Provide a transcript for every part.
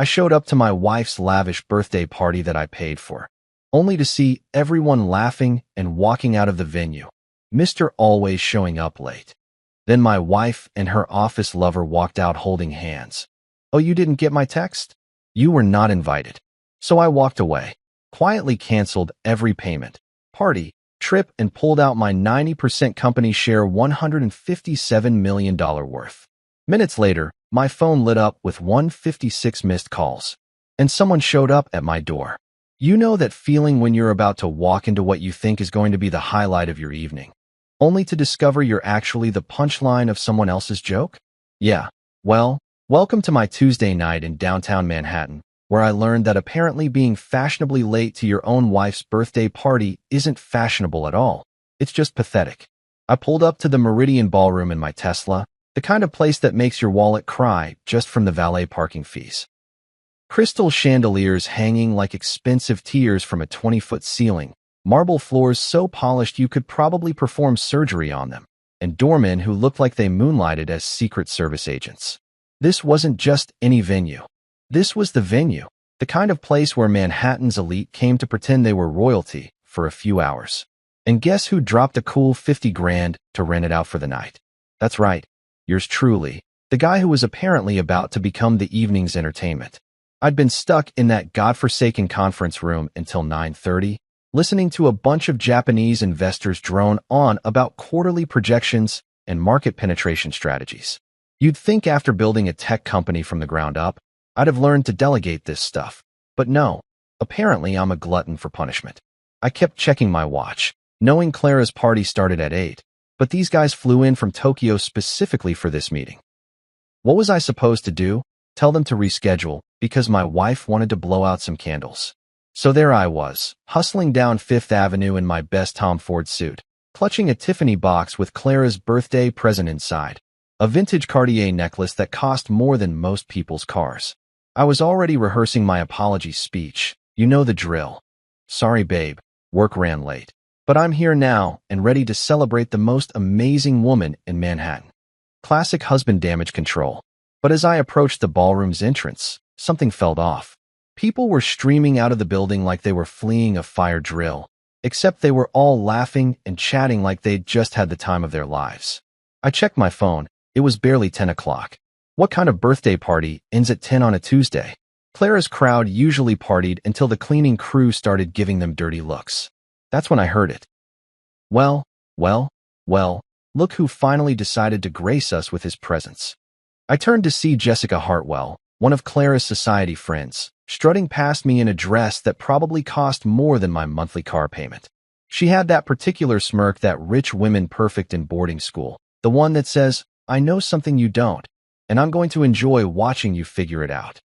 I showed up to my wife's lavish birthday party that I paid for, only to see everyone laughing and walking out of the venue. Mr. Always showing up late. Then my wife and her office lover walked out holding hands. Oh, you didn't get my text? You were not invited. So I walked away, quietly canceled every payment, party, trip, and pulled out my 90% company share $157 million worth. Minutes later, my phone lit up with 156 missed calls, and someone showed up at my door. You know that feeling when you're about to walk into what you think is going to be the highlight of your evening, only to discover you're actually the punchline of someone else's joke? Yeah, well, welcome to my Tuesday night in downtown Manhattan, where I learned that apparently being fashionably late to your own wife's birthday party isn't fashionable at all. It's just pathetic. I pulled up to the Meridian Ballroom in my Tesla, the kind of place that makes your wallet cry just from the valet parking fees. Crystal chandeliers hanging like expensive tears from a 20-foot ceiling, marble floors so polished you could probably perform surgery on them, and doormen who looked like they moonlighted as Secret Service agents. This wasn't just any venue. This was the venue, the kind of place where Manhattan's elite came to pretend they were royalty for a few hours. And guess who dropped a cool 50 grand to rent it out for the night? That's right, yours truly, the guy who was apparently about to become the evening's entertainment. I'd been stuck in that godforsaken conference room until 9:30, listening to a bunch of Japanese investors drone on about quarterly projections and market penetration strategies. You'd think after building a tech company from the ground up, I'd have learned to delegate this stuff. But no, apparently I'm a glutton for punishment. I kept checking my watch, knowing Clara's party started at 8, but these guys flew in from Tokyo specifically for this meeting. What was I supposed to do? Tell them to reschedule, because my wife wanted to blow out some candles. So there I was, hustling down Fifth Avenue in my best Tom Ford suit, clutching a Tiffany box with Clara's birthday present inside, a vintage Cartier necklace that cost more than most people's cars. I was already rehearsing my apology speech. You know the drill. Sorry, babe, work ran late. But I'm here now and ready to celebrate the most amazing woman in Manhattan. Classic husband damage control. But as I approached the ballroom's entrance, something felt off. People were streaming out of the building like they were fleeing a fire drill, except they were all laughing and chatting like they'd just had the time of their lives. I checked my phone. It was barely 10 o'clock. What kind of birthday party ends at 10 on a Tuesday? Clara's crowd usually partied until the cleaning crew started giving them dirty looks. That's when I heard it. Well, look who finally decided to grace us with his presence. I turned to see Jessica Hartwell, one of Clara's society friends, strutting past me in a dress that probably cost more than my monthly car payment. She had that particular smirk that rich women perfect in boarding school, the one that says, I know something you don't, and I'm going to enjoy watching you figure it out.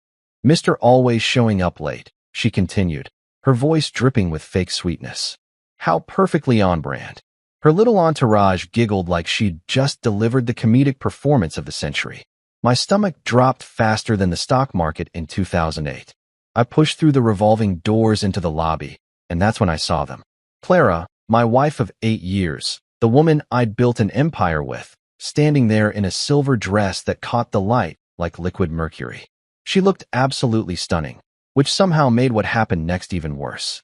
Mr. Always showing up late, she continued, her voice dripping with fake sweetness. How perfectly on brand. Her little entourage giggled like she'd just delivered the comedic performance of the century. My stomach dropped faster than the stock market in 2008. I pushed through the revolving doors into the lobby, and that's when I saw them. Clara, my wife of 8 years, the woman I'd built an empire with, standing there in a silver dress that caught the light like liquid mercury. She looked absolutely stunning, which somehow made what happened next even worse.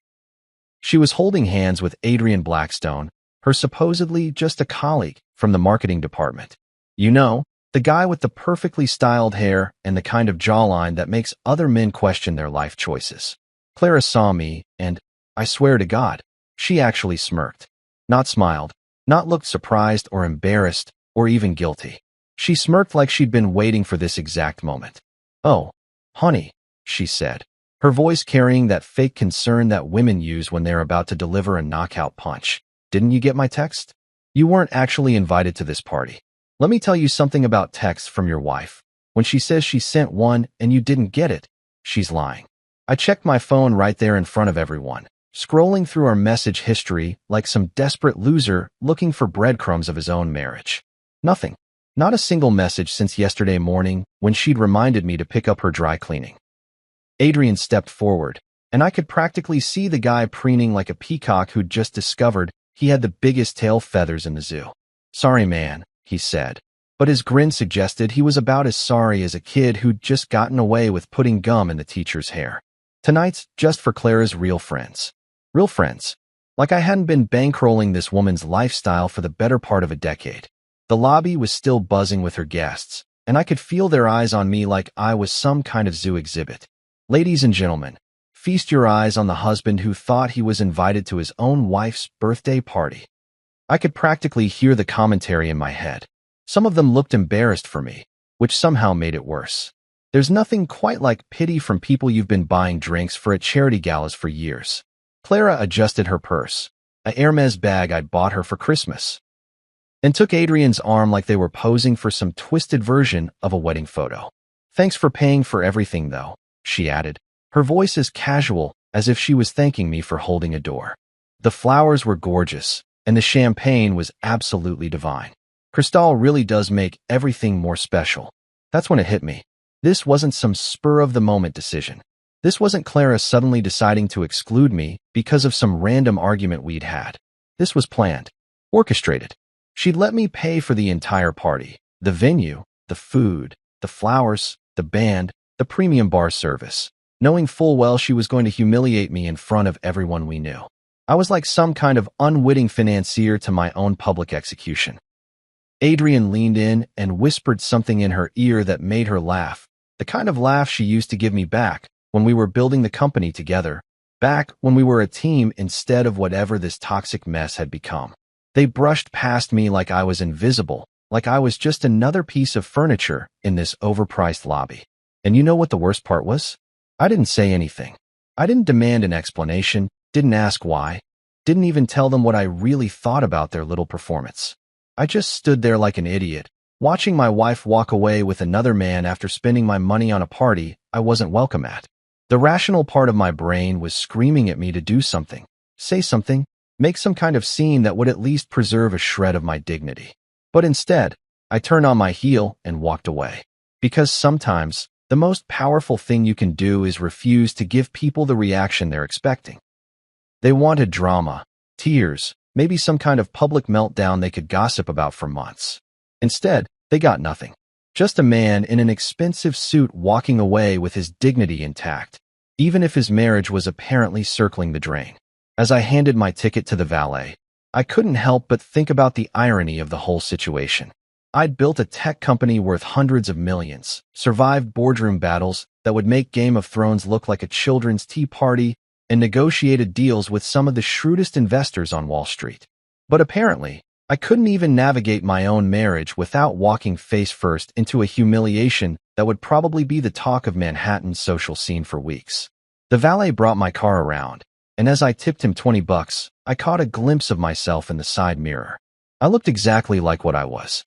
She was holding hands with Adrian Blackstone, her supposedly just a colleague from the marketing department. You know, the guy with the perfectly styled hair and the kind of jawline that makes other men question their life choices. Clara saw me, and, I swear to God, she actually smirked. Not smiled, not looked surprised or embarrassed, or even guilty. She smirked like she'd been waiting for this exact moment. Oh, honey, she said, her voice carrying that fake concern that women use when they're about to deliver a knockout punch. Didn't you get my text? You weren't actually invited to this party. Let me tell you something about texts from your wife. When she says she sent one and you didn't get it, she's lying. I checked my phone right there in front of everyone, scrolling through our message history like some desperate loser looking for breadcrumbs of his own marriage. Nothing. Not a single message since yesterday morning when she'd reminded me to pick up her dry cleaning. Adrian stepped forward, and I could practically see the guy preening like a peacock who'd just discovered he had the biggest tail feathers in the zoo. Sorry, man, he said. but his grin suggested he was about as sorry as a kid who'd just gotten away with putting gum in the teacher's hair. Tonight's just for Clara's real friends. Real friends. Like I hadn't been bankrolling this woman's lifestyle for the better part of a decade. The lobby was still buzzing with her guests, and I could feel their eyes on me like I was some kind of zoo exhibit. Ladies and gentlemen, feast your eyes on the husband who thought he was invited to his own wife's birthday party. I could practically hear the commentary in my head. Some of them looked embarrassed for me, which somehow made it worse. There's nothing quite like pity from people you've been buying drinks for at charity galas for years. Clara adjusted her purse, a Hermes bag I'd bought her for Christmas, and took Adrian's arm like they were posing for some twisted version of a wedding photo. Thanks for paying for everything, though, she added, her voice as casual as if she was thanking me for holding a door. The flowers were gorgeous, and the champagne was absolutely divine. Cristal really does make everything more special. That's when it hit me. This wasn't some spur-of-the-moment decision. This wasn't Clara suddenly deciding to exclude me because of some random argument we'd had. This was planned, orchestrated. She'd let me pay for the entire party, the venue, the food, the flowers, the band, the premium bar service, knowing full well she was going to humiliate me in front of everyone we knew. I was like some kind of unwitting financier to my own public execution. Adrian leaned in and whispered something in her ear that made her laugh, the kind of laugh she used to give me back when we were building the company together, back when we were a team instead of whatever this toxic mess had become. They brushed past me like I was invisible, like I was just another piece of furniture in this overpriced lobby. And you know what the worst part was? I didn't say anything. I didn't demand an explanation, didn't ask why, didn't even tell them what I really thought about their little performance. I just stood there like an idiot, watching my wife walk away with another man after spending my money on a party I wasn't welcome at. The rational part of my brain was screaming at me to do something, say something, make some kind of scene that would at least preserve a shred of my dignity. But instead, I turned on my heel and walked away. Because sometimes, the most powerful thing you can do is refuse to give people the reaction they're expecting. They wanted drama, tears, maybe some kind of public meltdown they could gossip about for months. Instead, they got nothing. Just a man in an expensive suit walking away with his dignity intact, even if his marriage was apparently circling the drain. As I handed my ticket to the valet, I couldn't help but think about the irony of the whole situation. I'd built a tech company worth hundreds of millions, survived boardroom battles that would make Game of Thrones look like a children's tea party, and negotiated deals with some of the shrewdest investors on Wall Street. But apparently, I couldn't even navigate my own marriage without walking face first into a humiliation that would probably be the talk of Manhattan's social scene for weeks. The valet brought my car around, and as I tipped him $20, I caught a glimpse of myself in the side mirror. I looked exactly like what I was.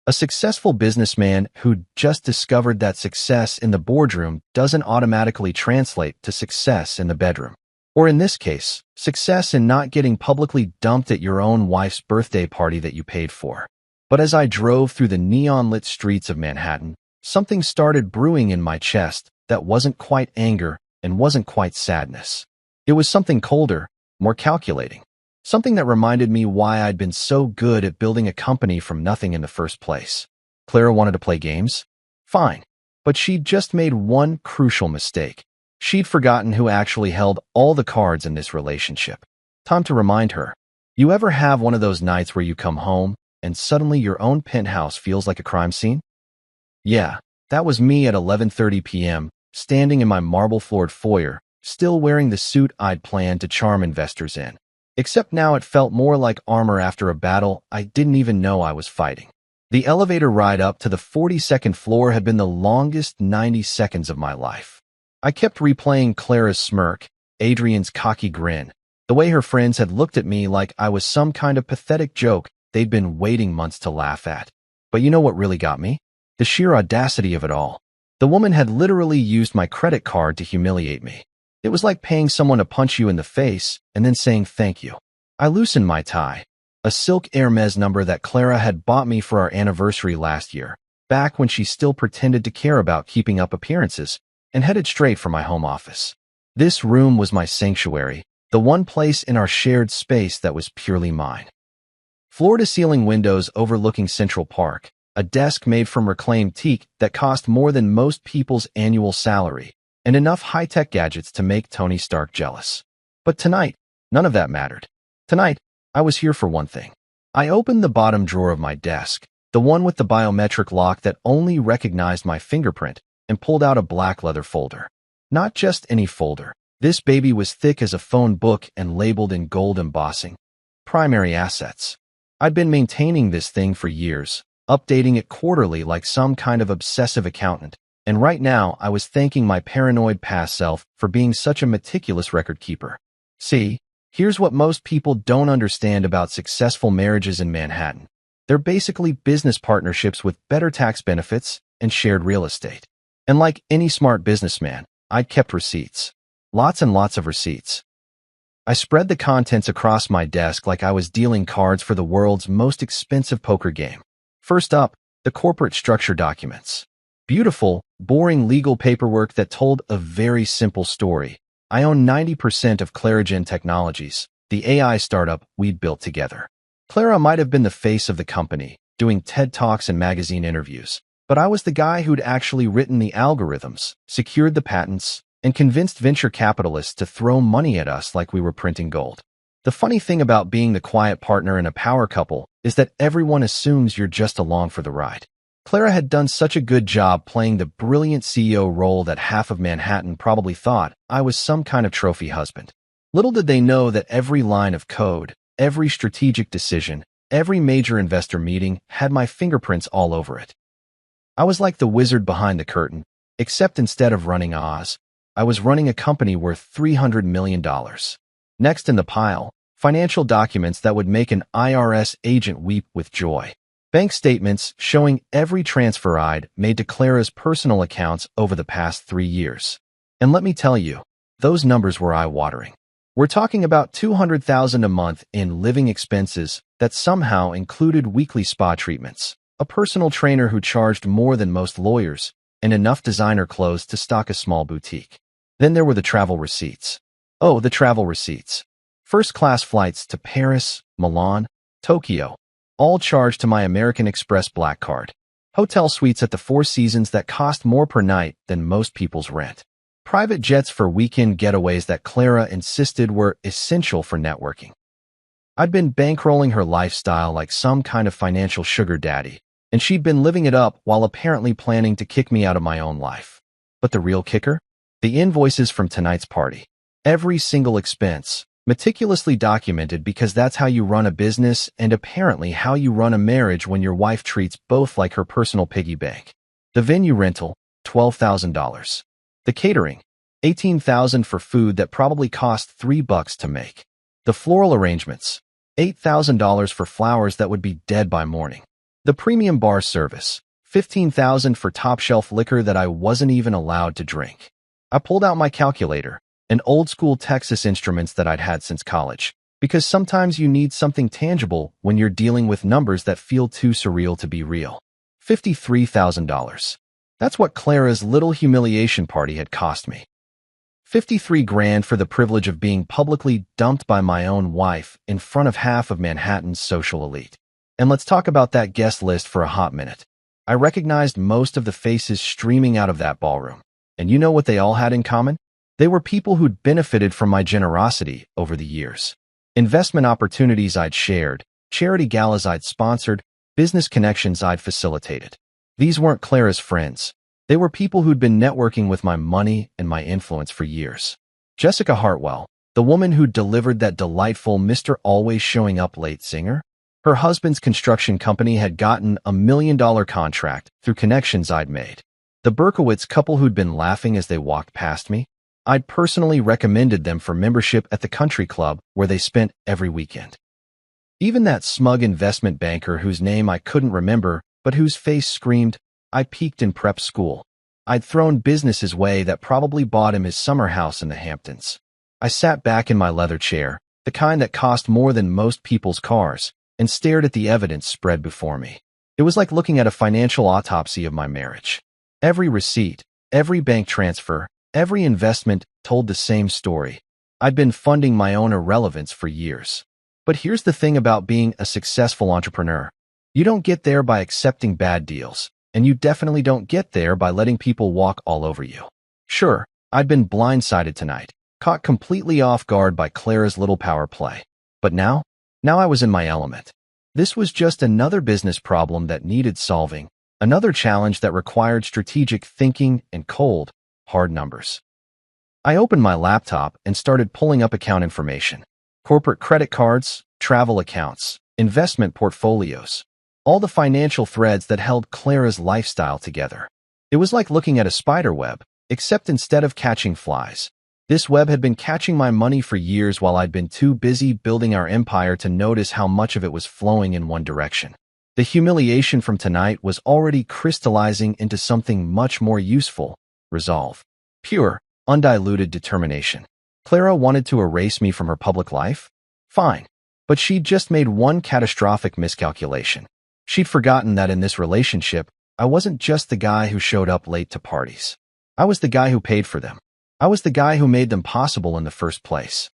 A successful businessman who'd just discovered that success in the boardroom doesn't automatically translate to success in the bedroom. Or in this case, success in not getting publicly dumped at your own wife's birthday party that you paid for. But as I drove through the neon-lit streets of Manhattan, something started brewing in my chest that wasn't quite anger and wasn't quite sadness. It was something colder, more calculating. Something that reminded me why I'd been so good at building a company from nothing in the first place. Clara wanted to play games? Fine. But she'd just made one crucial mistake. She'd forgotten who actually held all the cards in this relationship. Time to remind her. You ever have one of those nights where you come home and suddenly your own penthouse feels like a crime scene? Yeah, that was me at 11:30 p.m., standing in my marble-floored foyer, still wearing the suit I'd planned to charm investors in. Except now it felt more like armor after a battle I didn't even know I was fighting. The elevator ride up to the 42nd floor had been the longest 90 seconds of my life. I kept replaying Clara's smirk, Adrian's cocky grin, the way her friends had looked at me like I was some kind of pathetic joke they'd been waiting months to laugh at. But you know what really got me? The sheer audacity of it all. The woman had literally used my credit card to humiliate me. It was like paying someone to punch you in the face and then saying thank you. I loosened my tie, a silk Hermes number that Clara had bought me for our anniversary last year, back when she still pretended to care about keeping up appearances, and headed straight for my home office. This room was my sanctuary, the one place in our shared space that was purely mine. Floor-to-ceiling windows overlooking Central Park, a desk made from reclaimed teak that cost more than most people's annual salary, and enough high-tech gadgets to make Tony Stark jealous. But tonight, none of that mattered. Tonight, I was here for one thing. I opened the bottom drawer of my desk, the one with the biometric lock that only recognized my fingerprint, and pulled out a black leather folder. Not just any folder. This baby was thick as a phone book and labeled in gold embossing. Primary assets. I'd been maintaining this thing for years, updating it quarterly like some kind of obsessive accountant, and right now I was thanking my paranoid past self for being such a meticulous record keeper. See, here's what most people don't understand about successful marriages in Manhattan. They're basically business partnerships with better tax benefits and shared real estate. And like any smart businessman, I'd kept receipts. Lots and lots of receipts. I spread the contents across my desk like I was dealing cards for the world's most expensive poker game. First up, the corporate structure documents. Beautiful, boring legal paperwork that told a very simple story. I own 90% of Clarigen Technologies, the AI startup we'd built together. Clara might have been the face of the company, doing TED Talks and magazine interviews, but I was the guy who'd actually written the algorithms, secured the patents, and convinced venture capitalists to throw money at us like we were printing gold. The funny thing about being the quiet partner in a power couple is that everyone assumes you're just along for the ride. Clara had done such a good job playing the brilliant CEO role that half of Manhattan probably thought I was some kind of trophy husband. Little did they know that every line of code, every strategic decision, every major investor meeting had my fingerprints all over it. I was like the wizard behind the curtain, except instead of running Oz, I was running a company worth $300 million. Next in the pile, financial documents that would make an IRS agent weep with joy. Bank statements showing every transfer I'd made to Clara's personal accounts over the past 3 years. And let me tell you, those numbers were eye-watering. We're talking about $200,000 a month in living expenses that somehow included weekly spa treatments, a personal trainer who charged more than most lawyers, and enough designer clothes to stock a small boutique. Then there were the travel receipts. Oh, the travel receipts. First-class flights to Paris, Milan, Tokyo, all charged to my American Express Black Card. Hotel suites at the Four Seasons that cost more per night than most people's rent. Private jets for weekend getaways that Clara insisted were essential for networking. I'd been bankrolling her lifestyle like some kind of financial sugar daddy, and she'd been living it up while apparently planning to kick me out of my own life. But the real kicker? The invoices from tonight's party. Every single expense, meticulously documented because that's how you run a business and apparently how you run a marriage when your wife treats both like her personal piggy bank. The venue rental, $12,000. The catering, $18,000 for food that probably cost $3 to make. The floral arrangements, $8,000 for flowers that would be dead by morning. The premium bar service, $15,000 for top-shelf liquor that I wasn't even allowed to drink. I pulled out my calculator, and old-school Texas instruments that I'd had since college, because sometimes you need something tangible when you're dealing with numbers that feel too surreal to be real. $53,000. That's what Clara's little humiliation party had cost me. 53 grand for the privilege of being publicly dumped by my own wife in front of half of Manhattan's social elite. And let's talk about that guest list for a hot minute. I recognized most of the faces streaming out of that ballroom. And you know what they all had in common? They were people who'd benefited from my generosity over the years. Investment opportunities I'd shared, charity galas I'd sponsored, business connections I'd facilitated. These weren't Clara's friends. They were people who'd been networking with my money and my influence for years. Jessica Hartwell, the woman who delivered that delightful Mr. Always Showing Up Late singer, her husband's construction company had gotten a $1 million contract through connections I'd made. The Berkowitz couple who'd been laughing as they walked past me, I'd personally recommended them for membership at the country club where they spent every weekend. Even that smug investment banker whose name I couldn't remember, but whose face screamed, I peaked in prep school. I'd thrown business his way that probably bought him his summer house in the Hamptons. I sat back in my leather chair, the kind that cost more than most people's cars, and stared at the evidence spread before me. It was like looking at a financial autopsy of my marriage. Every receipt, every bank transfer, every investment told the same story. I'd been funding my own irrelevance for years. But here's the thing about being a successful entrepreneur. You don't get there by accepting bad deals, and you definitely don't get there by letting people walk all over you. Sure, I'd been blindsided tonight, caught completely off guard by Clara's little power play. But now I was in my element. This was just another business problem that needed solving, another challenge that required strategic thinking and cold, hard numbers. I opened my laptop and started pulling up account information. Corporate credit cards, travel accounts, investment portfolios. All the financial threads that held Clara's lifestyle together. It was like looking at a spider web, except instead of catching flies, this web had been catching my money for years while I'd been too busy building our empire to notice how much of it was flowing in one direction. The humiliation from tonight was already crystallizing into something much more useful: resolve. Pure, undiluted determination. Clara wanted to erase me from her public life? Fine. But she'd just made one catastrophic miscalculation. She'd forgotten that in this relationship, I wasn't just the guy who showed up late to parties. I was the guy who paid for them. I was the guy who made them possible in the first place.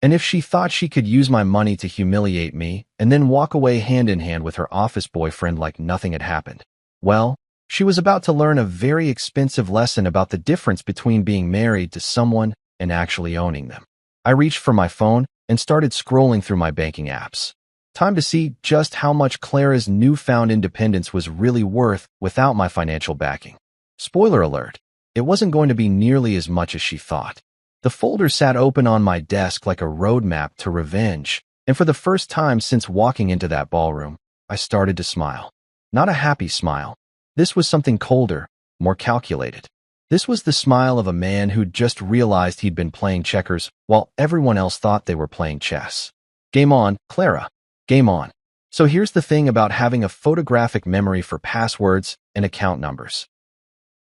And if she thought she could use my money to humiliate me and then walk away hand in hand with her office boyfriend like nothing had happened, well, she was about to learn a very expensive lesson about the difference between being married to someone and actually owning them. I reached for my phone and started scrolling through my banking apps. Time to see just how much Clara's newfound independence was really worth without my financial backing. Spoiler alert, it wasn't going to be nearly as much as she thought. The folder sat open on my desk like a roadmap to revenge, and for the first time since walking into that ballroom, I started to smile. Not a happy smile. This was something colder, more calculated. This was the smile of a man who'd just realized he'd been playing checkers while everyone else thought they were playing chess. Game on, Clara. Game on. So here's the thing about having a photographic memory for passwords and account numbers.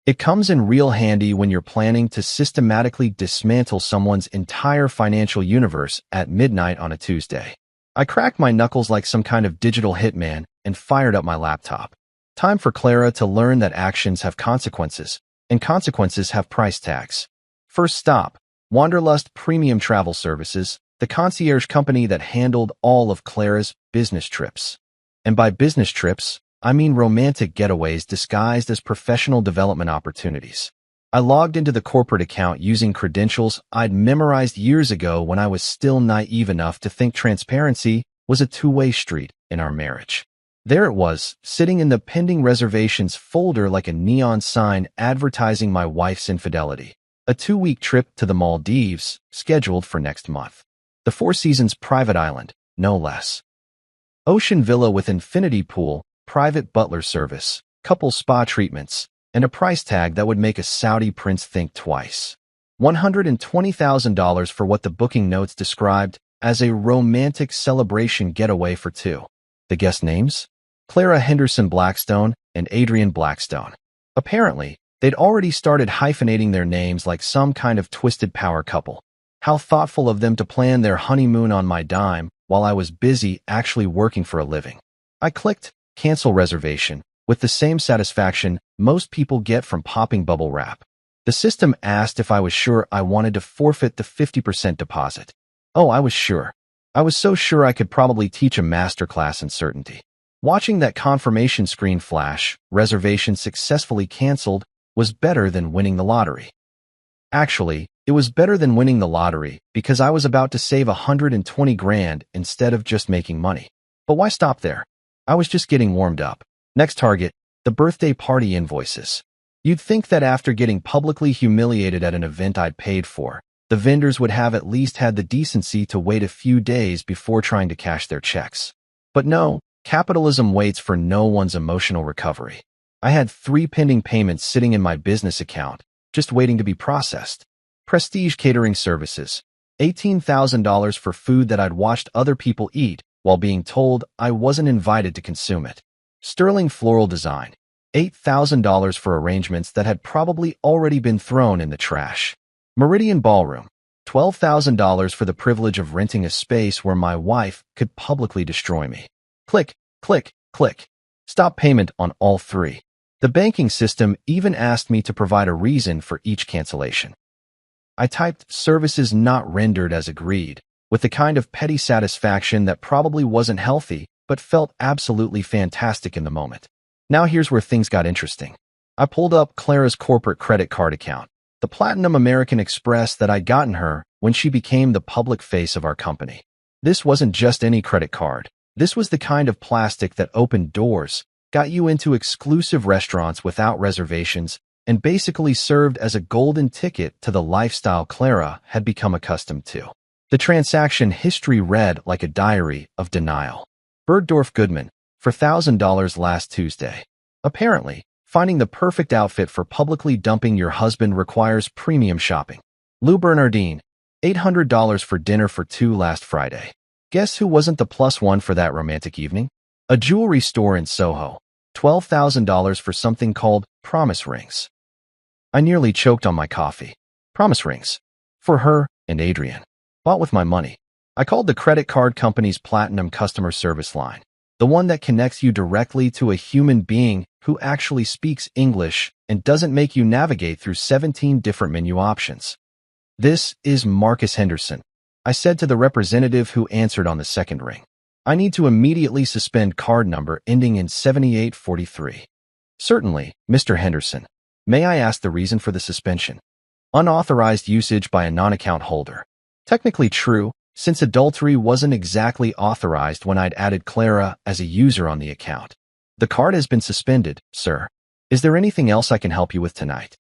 It comes in real handy when you're planning to systematically dismantle someone's entire financial universe at midnight on a Tuesday. I cracked my knuckles like some kind of digital hitman and fired up my laptop. Time for Clara to learn that actions have consequences, and consequences have price tags. First stop, Wanderlust Premium Travel Services, the concierge company that handled all of Clara's business trips. And by business trips, I mean romantic getaways disguised as professional development opportunities. I logged into the corporate account using credentials I'd memorized years ago when I was still naive enough to think transparency was a two-way street in our marriage. There it was, sitting in the pending reservations folder like a neon sign advertising my wife's infidelity. A 2-week trip to the Maldives, scheduled for next month. The Four Seasons private island, no less. Ocean villa with infinity pool, private butler service, couple spa treatments, and a price tag that would make a Saudi prince think twice. $120,000 for what the booking notes described as a romantic celebration getaway for two. The guest names? Clara Henderson Blackstone and Adrian Blackstone. Apparently, they'd already started hyphenating their names like some kind of twisted power couple. How thoughtful of them to plan their honeymoon on my dime while I was busy actually working for a living. I clicked cancel reservation with the same satisfaction most people get from popping bubble wrap. The system asked if I was sure I wanted to forfeit the 50% deposit. Oh, I was sure. I was so sure I could probably teach a masterclass in certainty. Watching that confirmation screen flash, reservation successfully canceled, was better than winning the lottery. Actually, it was better than winning the lottery because I was about to save $120,000 instead of just making money. But why stop there? I was just getting warmed up. Next target, the birthday party invoices. You'd think that after getting publicly humiliated at an event I'd paid for, the vendors would have at least had the decency to wait a few days before trying to cash their checks. But no, capitalism waits for no one's emotional recovery. I had 3 pending payments sitting in my business account, just waiting to be processed. Prestige catering services, $18,000 for food that I'd watched other people eat while being told I wasn't invited to consume it. Sterling floral design, $8,000 for arrangements that had probably already been thrown in the trash. Meridian Ballroom, $12,000 for the privilege of renting a space where my wife could publicly destroy me. Click, click, click. Stop payment on all 3. The banking system even asked me to provide a reason for each cancellation. I typed services not rendered as agreed, with the kind of petty satisfaction that probably wasn't healthy, but felt absolutely fantastic in the moment. Now here's where things got interesting. I pulled up Clara's corporate credit card account, the Platinum American Express that I'd gotten her when she became the public face of our company. This wasn't just any credit card. This was the kind of plastic that opened doors, got you into exclusive restaurants without reservations, and basically served as a golden ticket to the lifestyle Clara had become accustomed to. The transaction history read like a diary of denial. Bergdorf Goodman, for $1,000 last Tuesday. Apparently, finding the perfect outfit for publicly dumping your husband requires premium shopping. Lou Bernardine, $800 for dinner for two last Friday. Guess who wasn't the plus one for that romantic evening? A jewelry store in Soho, $12,000 for something called promise rings. I nearly choked on my coffee. Promise rings. For her and Adrian. Bought with my money. I called the credit card company's Platinum customer service line, the one that connects you directly to a human being who actually speaks English and doesn't make you navigate through 17 different menu options. This is Marcus Henderson, I said to the representative who answered on the second ring. I need to immediately suspend card number ending in 7843. Certainly, Mr. Henderson. May I ask the reason for the suspension? Unauthorized usage by a non-account holder. Technically true, since adultery wasn't exactly authorized when I'd added Clara as a user on the account. The card has been suspended, sir. Is there anything else I can help you with tonight?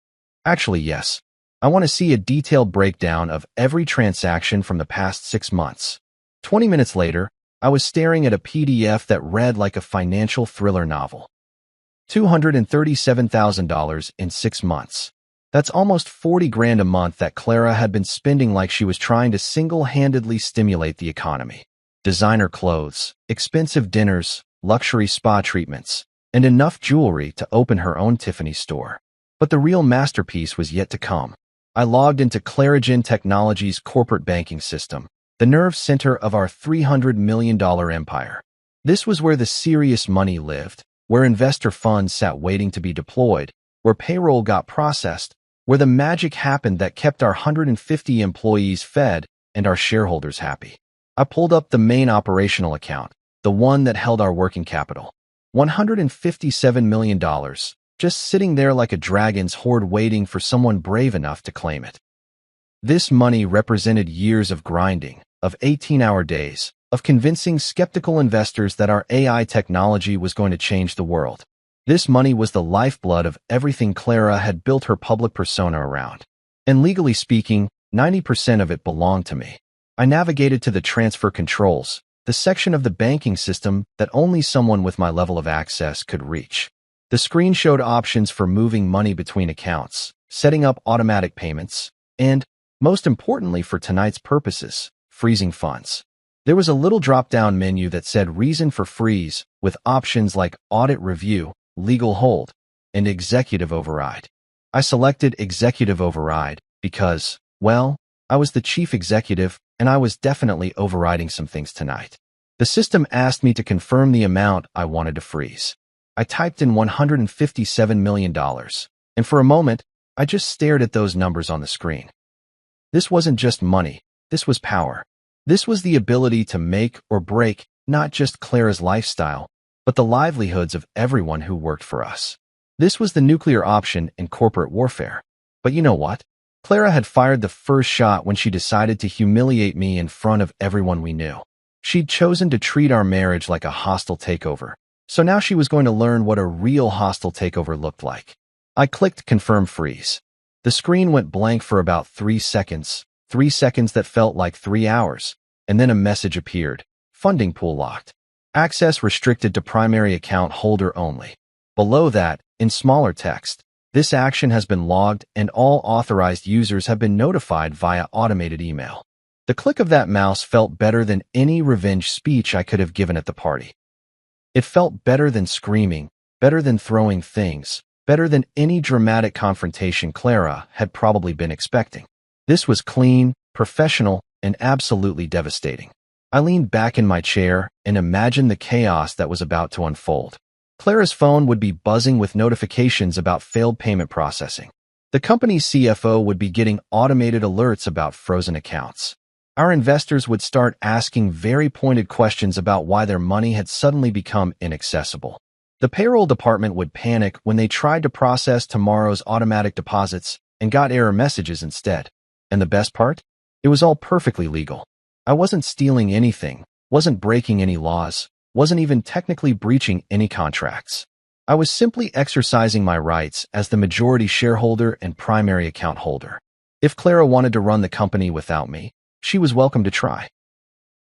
Actually, yes. I want to see a detailed breakdown of every transaction from the past 6 months. 20 minutes later, I was staring at a PDF that read like a financial thriller novel. $237,000 in 6 months. That's almost 40 grand a month that Clara had been spending like she was trying to single-handedly stimulate the economy. Designer clothes, expensive dinners, luxury spa treatments, and enough jewelry to open her own Tiffany store. But the real masterpiece was yet to come. I logged into Clarigen Technologies' corporate banking system, the nerve center of our $300 million empire. This was where the serious money lived, where investor funds sat waiting to be deployed, where payroll got processed, where the magic happened that kept our 150 employees fed and our shareholders happy. I pulled up the main operational account, the one that held our working capital. $157 million, just sitting there like a dragon's hoard waiting for someone brave enough to claim it. This money represented years of grinding, of 18-hour days, of convincing skeptical investors that our AI technology was going to change the world. This money was the lifeblood of everything Clara had built her public persona around. And legally speaking, 90% of it belonged to me. I navigated to the transfer controls, the section of the banking system that only someone with my level of access could reach. The screen showed options for moving money between accounts, setting up automatic payments, and, most importantly for tonight's purposes, freezing funds. There was a little drop-down menu that said reason for freeze, with options like audit review, legal hold, and executive override. I selected executive override because, well, I was the chief executive and I was definitely overriding some things tonight. The system asked me to confirm the amount I wanted to freeze. I typed in $157 million, and for a moment, I just stared at those numbers on the screen. This wasn't just money, this was power. This was the ability to make or break not just Clara's lifestyle, but the livelihoods of everyone who worked for us. This was the nuclear option in corporate warfare. But you know what? Clara had fired the first shot when she decided to humiliate me in front of everyone we knew. She'd chosen to treat our marriage like a hostile takeover. So now she was going to learn what a real hostile takeover looked like. I clicked Confirm Freeze. The screen went blank for about 3 seconds, 3 seconds that felt like 3 hours, and then a message appeared. Funding pool locked. Access restricted to primary account holder only. Below that, in smaller text, this action has been logged and all authorized users have been notified via automated email. The click of that mouse felt better than any revenge speech I could have given at the party. It felt better than screaming, better than throwing things, better than any dramatic confrontation Clara had probably been expecting. This was clean, professional, and absolutely devastating. I leaned back in my chair and imagined the chaos that was about to unfold. Clara's phone would be buzzing with notifications about failed payment processing. The company's CFO would be getting automated alerts about frozen accounts. Our investors would start asking very pointed questions about why their money had suddenly become inaccessible. The payroll department would panic when they tried to process tomorrow's automatic deposits and got error messages instead. And the best part? It was all perfectly legal. I wasn't stealing anything, wasn't breaking any laws, wasn't even technically breaching any contracts. I was simply exercising my rights as the majority shareholder and primary account holder. If Clara wanted to run the company without me, she was welcome to try.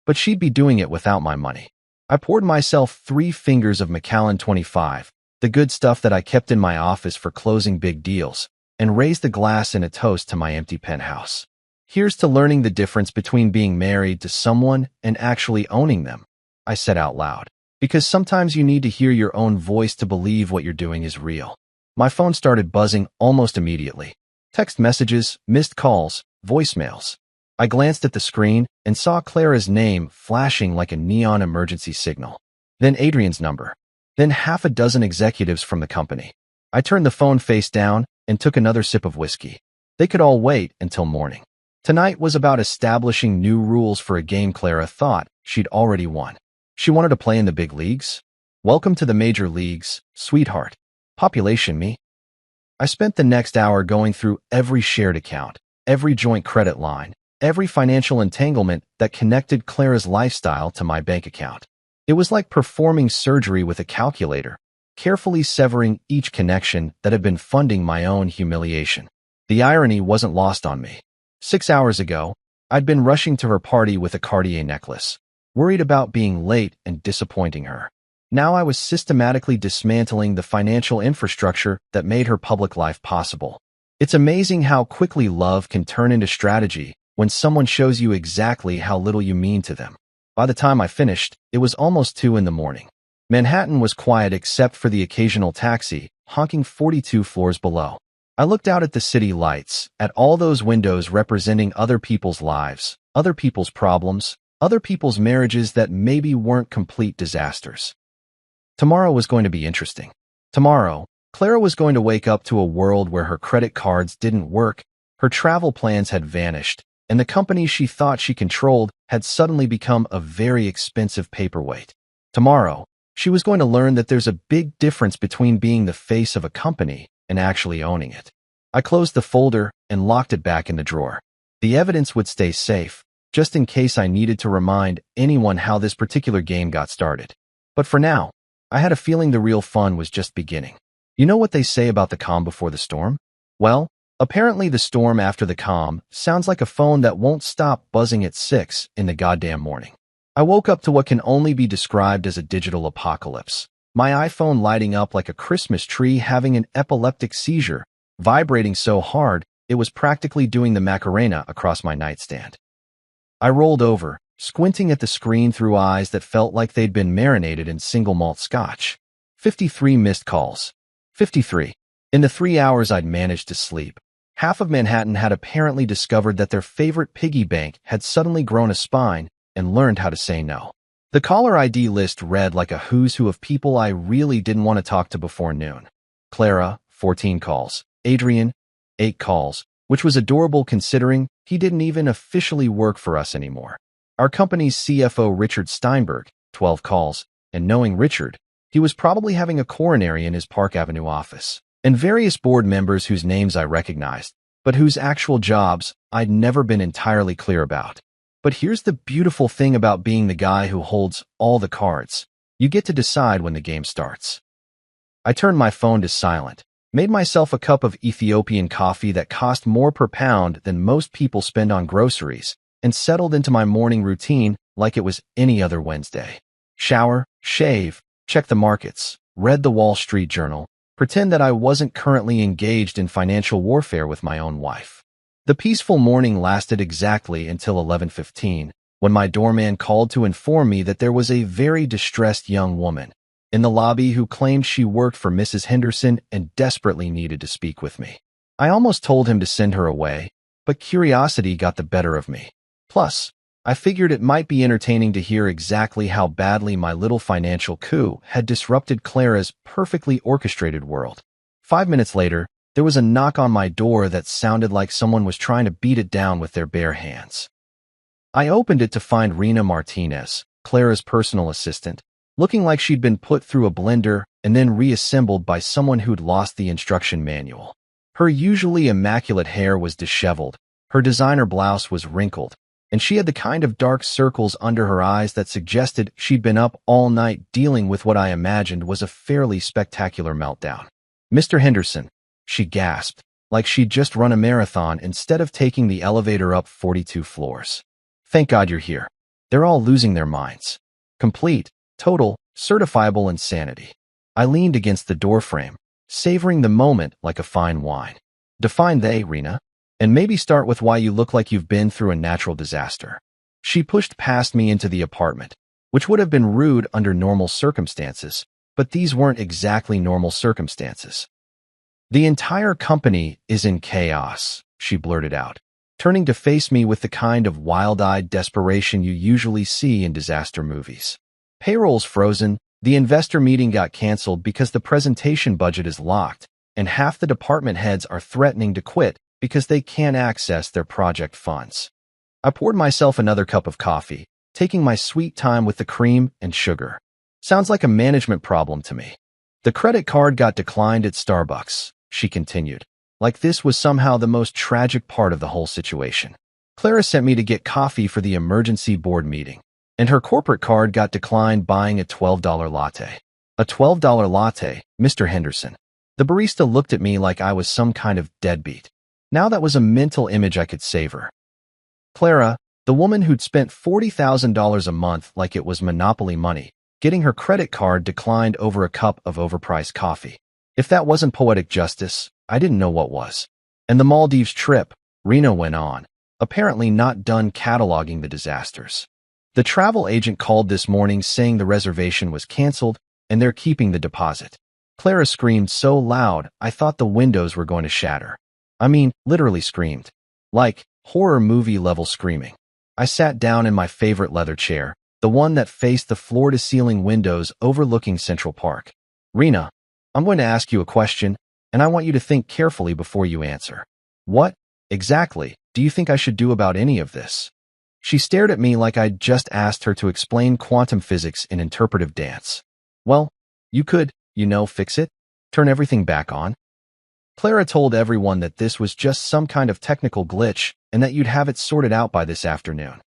But she'd be doing it without my money. I poured myself 3 fingers of Macallan 25, the good stuff that I kept in my office for closing big deals, and raised the glass in a toast to my empty penthouse. Here's to learning the difference between being married to someone and actually owning them, I said out loud. Because sometimes you need to hear your own voice to believe what you're doing is real. My phone started buzzing almost immediately. Text messages, missed calls, voicemails. I glanced at the screen and saw Clara's name flashing like a neon emergency signal. Then Adrian's number. Then half a dozen executives from the company. I turned the phone face down and took another sip of whiskey. They could all wait until morning. Tonight was about establishing new rules for a game Clara thought she'd already won. She wanted to play in the big leagues? Welcome to the major leagues, sweetheart. Population me. I spent the next hour going through every shared account, every joint credit line, every financial entanglement that connected Clara's lifestyle to my bank account. It was like performing surgery with a calculator, carefully severing each connection that had been funding my own humiliation. The irony wasn't lost on me. 6 hours ago, I'd been rushing to her party with a Cartier necklace, worried about being late and disappointing her. Now I was systematically dismantling the financial infrastructure that made her public life possible. It's amazing how quickly love can turn into strategy when someone shows you exactly how little you mean to them. By the time I finished, it was almost 2 in the morning. Manhattan was quiet except for the occasional taxi, honking 42 floors below. I looked out at the city lights, at all those windows representing other people's lives, other people's problems, other people's marriages that maybe weren't complete disasters. Tomorrow was going to be interesting. Tomorrow, Clara was going to wake up to a world where her credit cards didn't work, her travel plans had vanished, and the company she thought she controlled had suddenly become a very expensive paperweight. Tomorrow, she was going to learn that there's a big difference between being the face of a company and actually owning it. I closed the folder and locked it back in the drawer. The evidence would stay safe, just in case I needed to remind anyone how this particular game got started. But for now, I had a feeling the real fun was just beginning. You know what they say about the calm before the storm? Well, apparently the storm after the calm sounds like a phone that won't stop buzzing at 6 in the goddamn morning. I woke up to what can only be described as a digital apocalypse. My iPhone lighting up like a Christmas tree having an epileptic seizure, vibrating so hard it was practically doing the Macarena across my nightstand. I rolled over, squinting at the screen through eyes that felt like they'd been marinated in single malt scotch. 53 missed calls. 53. In the 3 hours I'd managed to sleep, half of Manhattan had apparently discovered that their favorite piggy bank had suddenly grown a spine and learned how to say no. The caller ID list read like a who's who of people I really didn't want to talk to before noon. Clara, 14 calls. Adrian, 8 calls, which was adorable considering he didn't even officially work for us anymore. Our company's CFO Richard Steinberg, 12 calls, and knowing Richard, he was probably having a coronary in his Park Avenue office. And various board members whose names I recognized, but whose actual jobs I'd never been entirely clear about. But here's the beautiful thing about being the guy who holds all the cards. You get to decide when the game starts. I turned my phone to silent, made myself a cup of Ethiopian coffee that cost more per pound than most people spend on groceries, and settled into my morning routine like it was any other Wednesday. Shower, shave, check the markets, read the Wall Street Journal, pretend that I wasn't currently engaged in financial warfare with my own wife. The peaceful morning lasted exactly until 11:15, when my doorman called to inform me that there was a very distressed young woman in the lobby who claimed she worked for Mrs. Henderson and desperately needed to speak with me. I almost told him to send her away, but curiosity got the better of me. Plus, I figured it might be entertaining to hear exactly how badly my little financial coup had disrupted Clara's perfectly orchestrated world. 5 minutes later, there was a knock on my door that sounded like someone was trying to beat it down with their bare hands. I opened it to find Rena Martinez, Clara's personal assistant, looking like she'd been put through a blender and then reassembled by someone who'd lost the instruction manual. Her usually immaculate hair was disheveled, her designer blouse was wrinkled, and she had the kind of dark circles under her eyes that suggested she'd been up all night dealing with what I imagined was a fairly spectacular meltdown. "Mr. Henderson," she gasped, like she'd just run a marathon instead of taking the elevator up 42 floors. "Thank God you're here." They're all losing their minds. Complete, total, certifiable insanity. I leaned against the doorframe, savoring the moment like a fine wine. "Define they, Rena. And maybe start with why you look like you've been through a natural disaster." She pushed past me into the apartment, which would have been rude under normal circumstances, but these weren't exactly normal circumstances. "The entire company is in chaos," she blurted out, turning to face me with the kind of wild-eyed desperation you usually see in disaster movies. "Payroll's frozen, the investor meeting got canceled because the presentation budget is locked, and half the department heads are threatening to quit because they can't access their project funds." I poured myself another cup of coffee, taking my sweet time with the cream and sugar. "Sounds like a management problem to me." "The credit card got declined at Starbucks," she continued, like this was somehow the most tragic part of the whole situation. "Clara sent me to get coffee for the emergency board meeting, and her corporate card got declined buying a $12 latte." "A $12 latte, Mr. Henderson." The barista looked at me like I was some kind of deadbeat. Now that was a mental image I could savor. Clara, the woman who'd spent $40,000 a month like it was monopoly money, getting her credit card declined over a cup of overpriced coffee. If that wasn't poetic justice, I didn't know what was. "And the Maldives trip," Rena went on, apparently not done cataloging the disasters. "The travel agent called this morning saying the reservation was canceled and they're keeping the deposit." Clara screamed so loud I thought the windows were going to shatter. I mean, literally screamed. Like, horror movie-level screaming. I sat down in my favorite leather chair, the one that faced the floor-to-ceiling windows overlooking Central Park. "Rena, I'm going to ask you a question, and I want you to think carefully before you answer. What, exactly, do you think I should do about any of this?" She stared at me like I'd just asked her to explain quantum physics in interpretive dance. "Well, you could, fix it. Turn everything back on." Clara told everyone that this was just some kind of technical glitch and that you'd have it sorted out by this afternoon.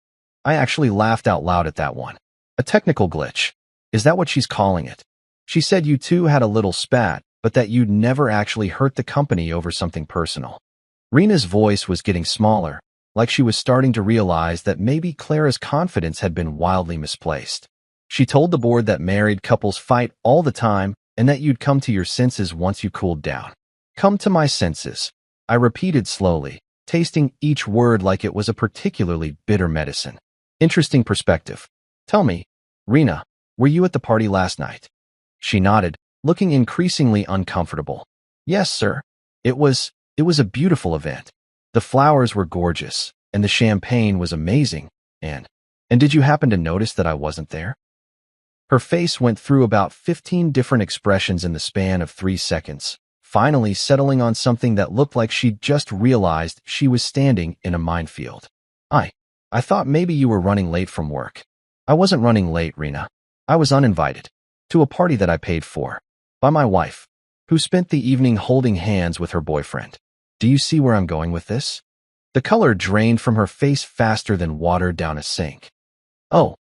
I actually laughed out loud at that one. "A technical glitch? Is that what she's calling it?" "She said you two had a little spat, but that you'd never actually hurt the company over something personal." Rena's voice was getting smaller, like she was starting to realize that maybe Clara's confidence had been wildly misplaced. "She told the board that married couples fight all the time and that you'd come to your senses once you cooled down." "Come to my senses," I repeated slowly, tasting each word like it was a particularly bitter medicine. "Interesting perspective. Tell me, Rena, were you at the party last night?" She nodded, looking increasingly uncomfortable. "Yes, sir. It was a beautiful event. The flowers were gorgeous, and the champagne was amazing, and did you happen to notice that I wasn't there?" Her face went through about 15 different expressions in the span of 3 seconds, finally settling on something that looked like she'd just realized she was standing in a minefield. I thought maybe you were running late from work." "I wasn't running late, Rena. I was uninvited. To a party that I paid for. By my wife, who spent the evening holding hands with her boyfriend. Do you see where I'm going with this?" The color drained from her face faster than water down a sink. Oh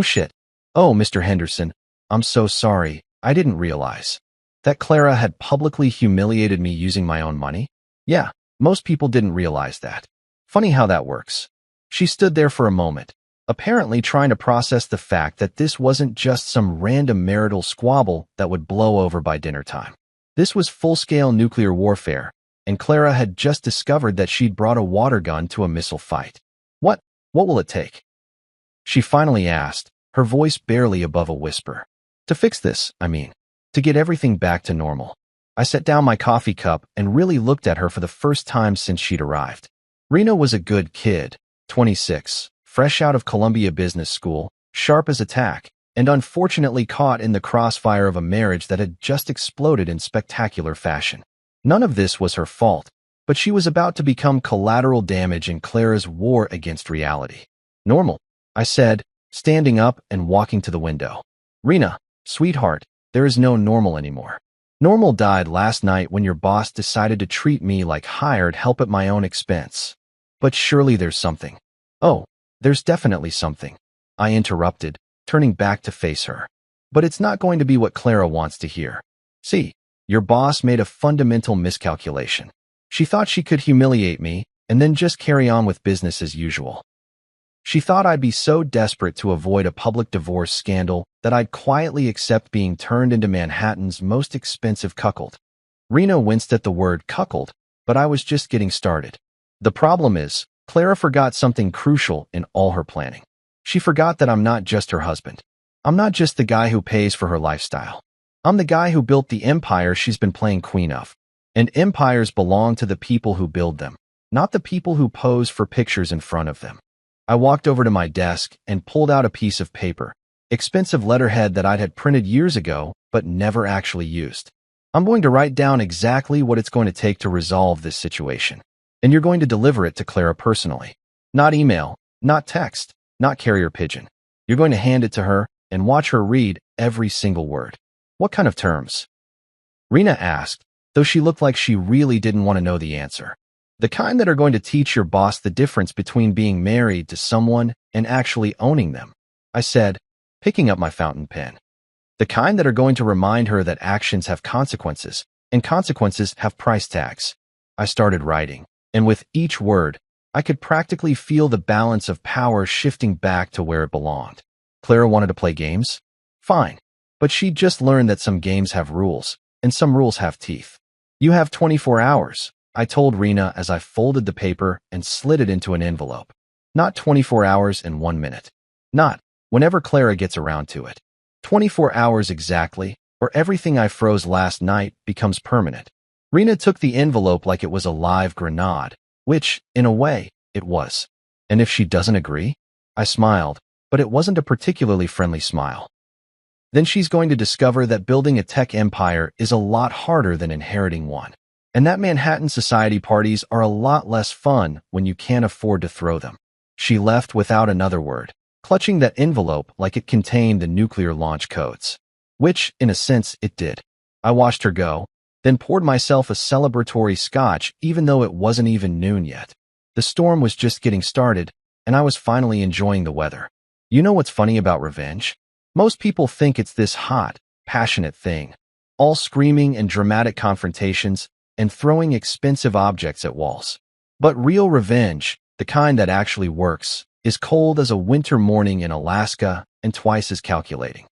shit. "Oh, Mr. Henderson, I'm so sorry. I didn't realize that Clara had publicly humiliated me using my own money." "Yeah, most people didn't realize that. Funny how that works." She stood there for a moment, apparently trying to process the fact that this wasn't just some random marital squabble that would blow over by dinner time. This was full-scale nuclear warfare, and Clara had just discovered that she'd brought a water gun to a missile fight. What will it take?" she finally asked, her voice barely above a whisper. "To fix this, I mean. To get everything back to normal." I set down my coffee cup and really looked at her for the first time since she'd arrived. Rena was a good kid, 26, fresh out of Columbia Business School, sharp as a tack, and unfortunately caught in the crossfire of a marriage that had just exploded in spectacular fashion. None of this was her fault, but she was about to become collateral damage in Clara's war against reality. Normal, I said, standing up and walking to the window. Rena, sweetheart, there is no normal anymore. Normal died last night when your boss decided to treat me like hired help at my own expense. But surely there's something. Oh, there's definitely something, I interrupted, turning back to face her. But it's not going to be what Clara wants to hear. See, your boss made a fundamental miscalculation. She thought she could humiliate me and then just carry on with business as usual. She thought I'd be so desperate to avoid a public divorce scandal that I'd quietly accept being turned into Manhattan's most expensive cuckold. Rena winced at the word cuckold, but I was just getting started. The problem is, Clara forgot something crucial in all her planning. She forgot that I'm not just her husband. I'm not just the guy who pays for her lifestyle. I'm the guy who built the empire she's been playing queen of. And empires belong to the people who build them, not the people who pose for pictures in front of them. I walked over to my desk and pulled out a piece of paper, expensive letterhead that I'd had printed years ago but never actually used. I'm going to write down exactly what it's going to take to resolve this situation. And you're going to deliver it to Clara personally. Not email, not text, not carrier pigeon. You're going to hand it to her and watch her read every single word. What kind of terms? Rena asked, though she looked like she really didn't want to know the answer. The kind that are going to teach your boss the difference between being married to someone and actually owning them, I said, picking up my fountain pen. The kind that are going to remind her that actions have consequences, and consequences have price tags. I started writing, and with each word, I could practically feel the balance of power shifting back to where it belonged. Clara wanted to play games? Fine, but she'd just learned that some games have rules, and some rules have teeth. You have 24 hours. I told Rena as I folded the paper and slid it into an envelope. Not 24 hours and 1 minute. Not whenever Clara gets around to it. 24 hours exactly, or everything I froze last night becomes permanent. Rena took the envelope like it was a live grenade, which, in a way, it was. And if she doesn't agree? I smiled, but it wasn't a particularly friendly smile. Then she's going to discover that building a tech empire is a lot harder than inheriting one. And that Manhattan society parties are a lot less fun when you can't afford to throw them. She left without another word, clutching that envelope like it contained the nuclear launch codes. Which, in a sense, it did. I watched her go, then poured myself a celebratory scotch even though it wasn't even noon yet. The storm was just getting started, and I was finally enjoying the weather. You know what's funny about revenge? Most people think it's this hot, passionate thing. All screaming and dramatic confrontations, and throwing expensive objects at walls. But real revenge, the kind that actually works, is cold as a winter morning in Alaska and twice as calculating.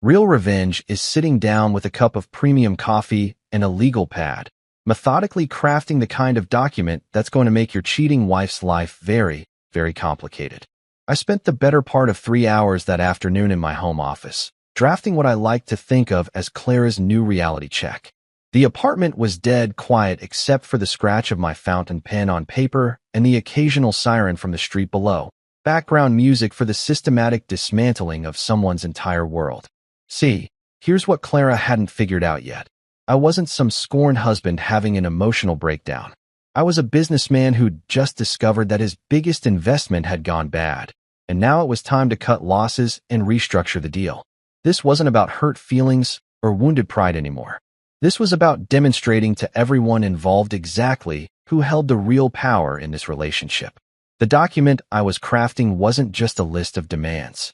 Real revenge is sitting down with a cup of premium coffee and a legal pad, methodically crafting the kind of document that's going to make your cheating wife's life very, very complicated. I spent the better part of 3 hours that afternoon in my home office, drafting what I like to think of as Clara's new reality check. The apartment was dead quiet except for the scratch of my fountain pen on paper and the occasional siren from the street below, background music for the systematic dismantling of someone's entire world. See, here's what Clara hadn't figured out yet. I wasn't some scorned husband having an emotional breakdown. I was a businessman who'd just discovered that his biggest investment had gone bad, and now it was time to cut losses and restructure the deal. This wasn't about hurt feelings or wounded pride anymore. This was about demonstrating to everyone involved exactly who held the real power in this relationship. The document I was crafting wasn't just a list of demands.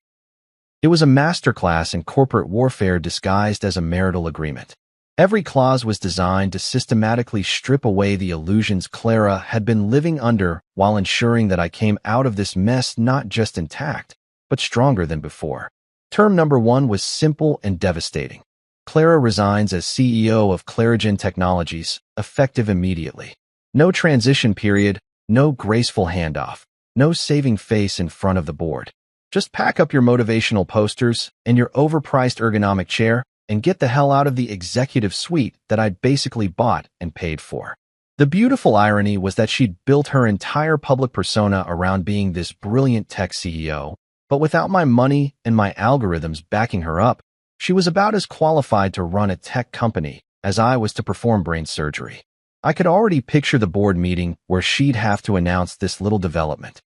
It was a masterclass in corporate warfare disguised as a marital agreement. Every clause was designed to systematically strip away the illusions Clara had been living under while ensuring that I came out of this mess not just intact, but stronger than before. Term number 1 was simple and devastating. Clara resigns as CEO of Clarigen Technologies, effective immediately. No transition period, no graceful handoff, no saving face in front of the board. Just pack up your motivational posters and your overpriced ergonomic chair and get the hell out of the executive suite that I'd basically bought and paid for. The beautiful irony was that she'd built her entire public persona around being this brilliant tech CEO, but without my money and my algorithms backing her up, she was about as qualified to run a tech company as I was to perform brain surgery. I could already picture the board meeting where she'd have to announce this little development.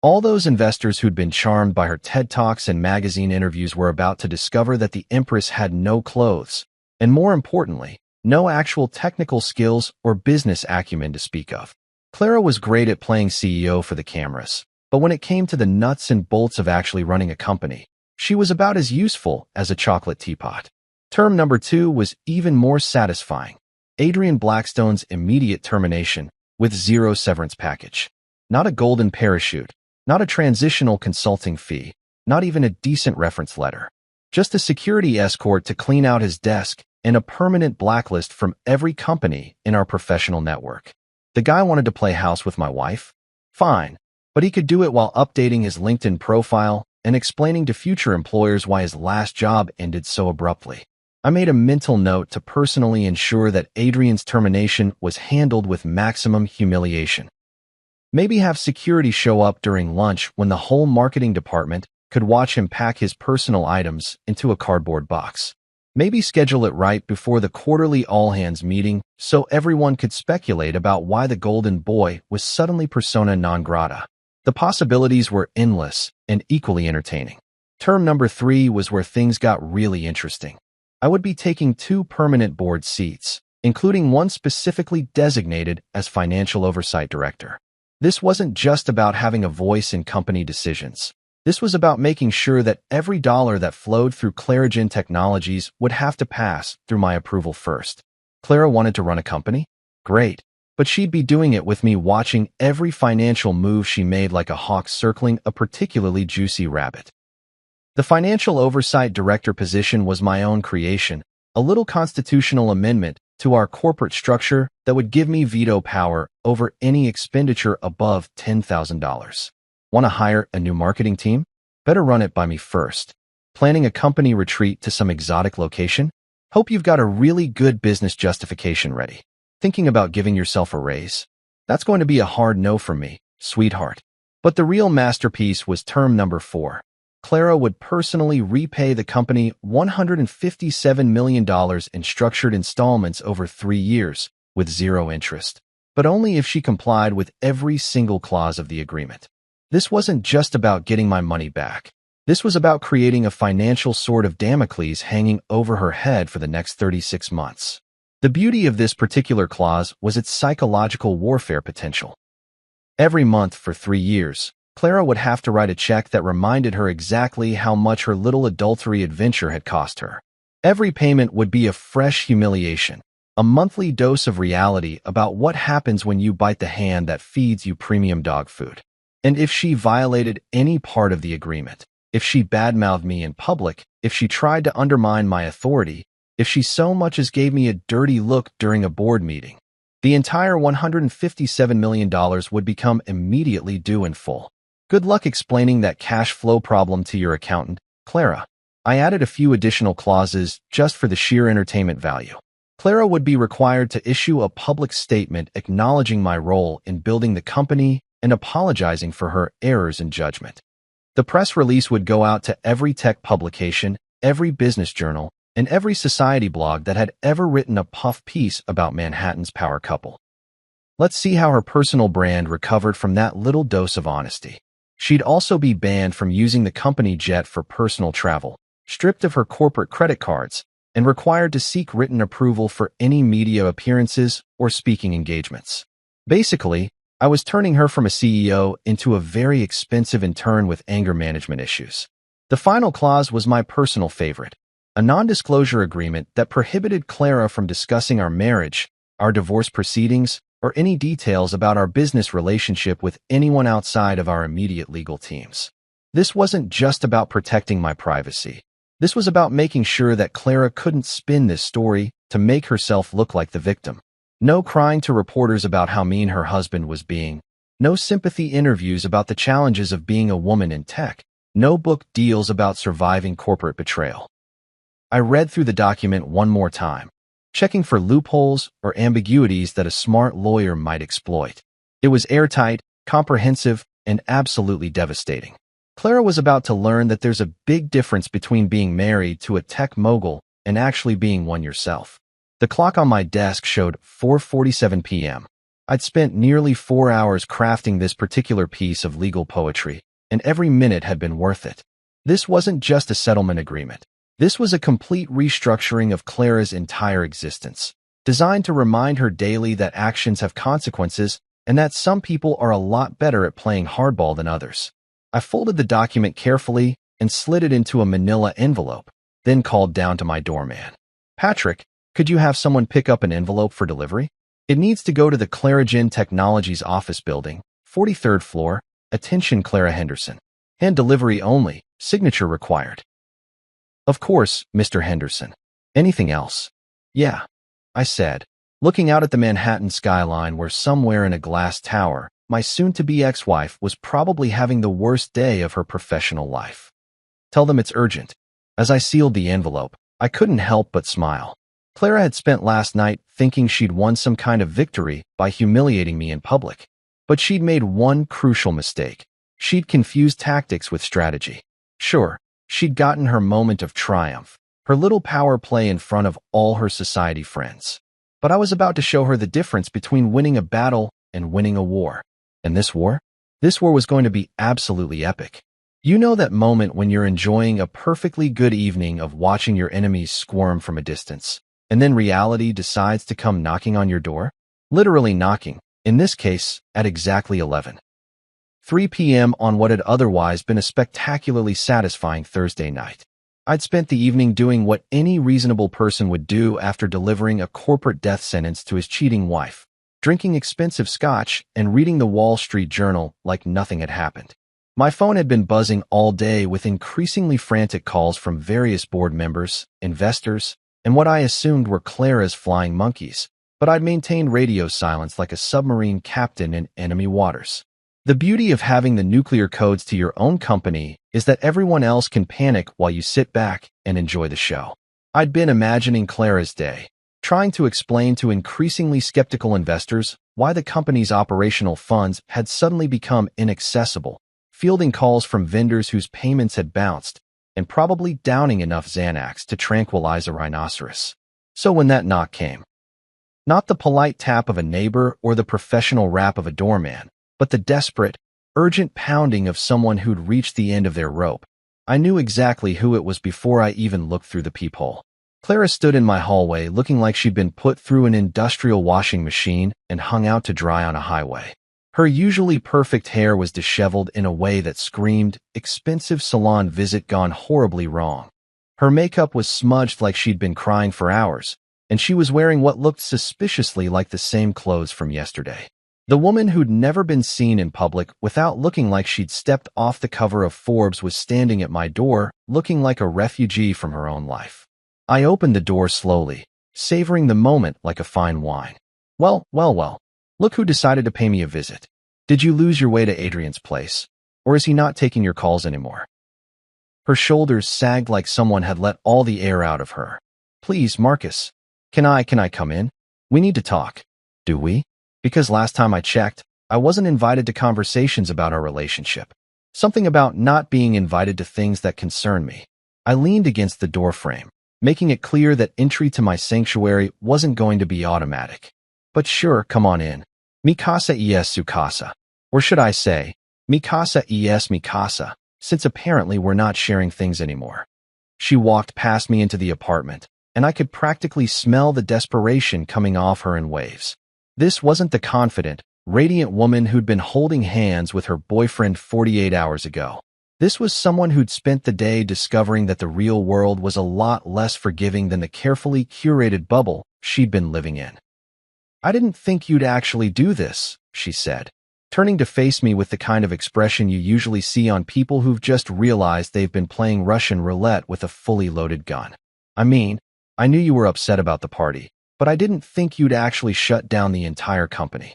All those investors who'd been charmed by her TED Talks and magazine interviews were about to discover that the Empress had no clothes, and more importantly, no actual technical skills or business acumen to speak of. Clara was great at playing CEO for the cameras, but when it came to the nuts and bolts of actually running a company, she was about as useful as a chocolate teapot. Term number 2 was even more satisfying. Adrian Blackstone's immediate termination with zero severance package. Not a golden parachute, not a transitional consulting fee, not even a decent reference letter. Just a security escort to clean out his desk and a permanent blacklist from every company in our professional network. The guy wanted to play house with my wife? Fine, but he could do it while updating his LinkedIn profile and explaining to future employers why his last job ended so abruptly. I made a mental note to personally ensure that Adrian's termination was handled with maximum humiliation. Maybe have security show up during lunch when the whole marketing department could watch him pack his personal items into a cardboard box. Maybe schedule it right before the quarterly all-hands meeting so everyone could speculate about why the golden boy was suddenly persona non grata. The possibilities were endless and equally entertaining. Term number 3 was where things got really interesting. I would be taking 2 permanent board seats, including one specifically designated as Financial Oversight Director. This wasn't just about having a voice in company decisions. This was about making sure that every dollar that flowed through Clarigen Technologies would have to pass through my approval first. Clara wanted to run a company? Great. But she'd be doing it with me watching every financial move she made like a hawk circling a particularly juicy rabbit. The Financial Oversight Director position was my own creation, a little constitutional amendment to our corporate structure that would give me veto power over any expenditure above $10,000. Want to hire a new marketing team? Better run it by me first. Planning a company retreat to some exotic location? Hope you've got a really good business justification ready. Thinking about giving yourself a raise? That's going to be a hard no from me, sweetheart. But the real masterpiece was term number 4. Clara would personally repay the company $157 million in structured installments over 3 years with zero interest, but only if she complied with every single clause of the agreement. This wasn't just about getting my money back. This was about creating a financial sword of Damocles hanging over her head for the next 36 months. The beauty of this particular clause was its psychological warfare potential. Every month for 3 years, Clara would have to write a check that reminded her exactly how much her little adultery adventure had cost her. Every payment would be a fresh humiliation, a monthly dose of reality about what happens when you bite the hand that feeds you premium dog food. And if she violated any part of the agreement, if she badmouthed me in public, if she tried to undermine my authority, if she so much as gave me a dirty look during a board meeting, the entire $157 million would become immediately due in full. Good luck explaining that cash flow problem to your accountant, Clara. I added a few additional clauses just for the sheer entertainment value. Clara would be required to issue a public statement acknowledging my role in building the company and apologizing for her errors in judgment. The press release would go out to every tech publication, every business journal, and every society blog that had ever written a puff piece about Manhattan's power couple. Let's see how her personal brand recovered from that little dose of honesty. She'd also be banned from using the company jet for personal travel, stripped of her corporate credit cards, and required to seek written approval for any media appearances or speaking engagements. Basically, I was turning her from a CEO into a very expensive intern with anger management issues. The final clause was my personal favorite, a non-disclosure agreement that prohibited Clara from discussing our marriage, our divorce proceedings, or any details about our business relationship with anyone outside of our immediate legal teams. This wasn't just about protecting my privacy. This was about making sure that Clara couldn't spin this story to make herself look like the victim. No crying to reporters about how mean her husband was being. No sympathy interviews about the challenges of being a woman in tech. No book deals about surviving corporate betrayal. I read through the document one more time, checking for loopholes or ambiguities that a smart lawyer might exploit. It was airtight, comprehensive, and absolutely devastating. Clara was about to learn that there's a big difference between being married to a tech mogul and actually being one yourself. The clock on my desk showed 4:47 p.m. I'd spent nearly 4 hours crafting this particular piece of legal poetry, and every minute had been worth it. This wasn't just a settlement agreement. This was a complete restructuring of Clara's entire existence, designed to remind her daily that actions have consequences and that some people are a lot better at playing hardball than others. I folded the document carefully and slid it into a manila envelope, then called down to my doorman. Patrick, could you have someone pick up an envelope for delivery? It needs to go to the Clarigen Technologies office building, 43rd floor, attention Clara Henderson. Hand delivery only, signature required. Of course, Mr. Henderson. Anything else? Yeah, I said, looking out at the Manhattan skyline where somewhere in a glass tower, my soon-to-be ex-wife was probably having the worst day of her professional life. Tell them it's urgent. As I sealed the envelope, I couldn't help but smile. Clara had spent last night thinking she'd won some kind of victory by humiliating me in public. But she'd made one crucial mistake. She'd confused tactics with strategy. Sure, she'd gotten her moment of triumph, her little power play in front of all her society friends. But I was about to show her the difference between winning a battle and winning a war. And this war? This war was going to be absolutely epic. You know that moment when you're enjoying a perfectly good evening of watching your enemies squirm from a distance, and then reality decides to come knocking on your door? Literally knocking, in this case, at exactly 11:03 p.m. on what had otherwise been a spectacularly satisfying Thursday night. I'd spent the evening doing what any reasonable person would do after delivering a corporate death sentence to his cheating wife, drinking expensive scotch and reading the Wall Street Journal like nothing had happened. My phone had been buzzing all day with increasingly frantic calls from various board members, investors, and what I assumed were Clara's flying monkeys, but I'd maintained radio silence like a submarine captain in enemy waters. The beauty of having the nuclear codes to your own company is that everyone else can panic while you sit back and enjoy the show. I'd been imagining Clara's day, trying to explain to increasingly skeptical investors why the company's operational funds had suddenly become inaccessible, fielding calls from vendors whose payments had bounced, and probably downing enough Xanax to tranquilize a rhinoceros. So when that knock came, not the polite tap of a neighbor or the professional rap of a doorman, but the desperate, urgent pounding of someone who'd reached the end of their rope, I knew exactly who it was before I even looked through the peephole. Clara stood in my hallway looking like she'd been put through an industrial washing machine and hung out to dry on a highway. Her usually perfect hair was disheveled in a way that screamed, expensive salon visit gone horribly wrong. Her makeup was smudged like she'd been crying for hours, and she was wearing what looked suspiciously like the same clothes from yesterday. The woman who'd never been seen in public without looking like she'd stepped off the cover of Forbes was standing at my door, looking like a refugee from her own life. I opened the door slowly, savoring the moment like a fine wine. Well, look who decided to pay me a visit. Did you lose your way to Adrian's place? Or is he not taking your calls anymore? Her shoulders sagged like someone had let all the air out of her. Please, Marcus. Can I come in? We need to talk. Do we? Because last time I checked, I wasn't invited to conversations about our relationship. Something about not being invited to things that concern me. I leaned against the doorframe, making it clear that entry to my sanctuary wasn't going to be automatic. But sure, come on in. Mi casa es su casa. Or should I say, mi casa es mi casa, since apparently we're not sharing things anymore. She walked past me into the apartment, and I could practically smell the desperation coming off her in waves. This wasn't the confident, radiant woman who'd been holding hands with her boyfriend 48 hours ago. This was someone who'd spent the day discovering that the real world was a lot less forgiving than the carefully curated bubble she'd been living in. I didn't think you'd actually do this, she said, turning to face me with the kind of expression you usually see on people who've just realized they've been playing Russian roulette with a fully loaded gun. I mean, I knew you were upset about the party, but I didn't think you'd actually shut down the entire company.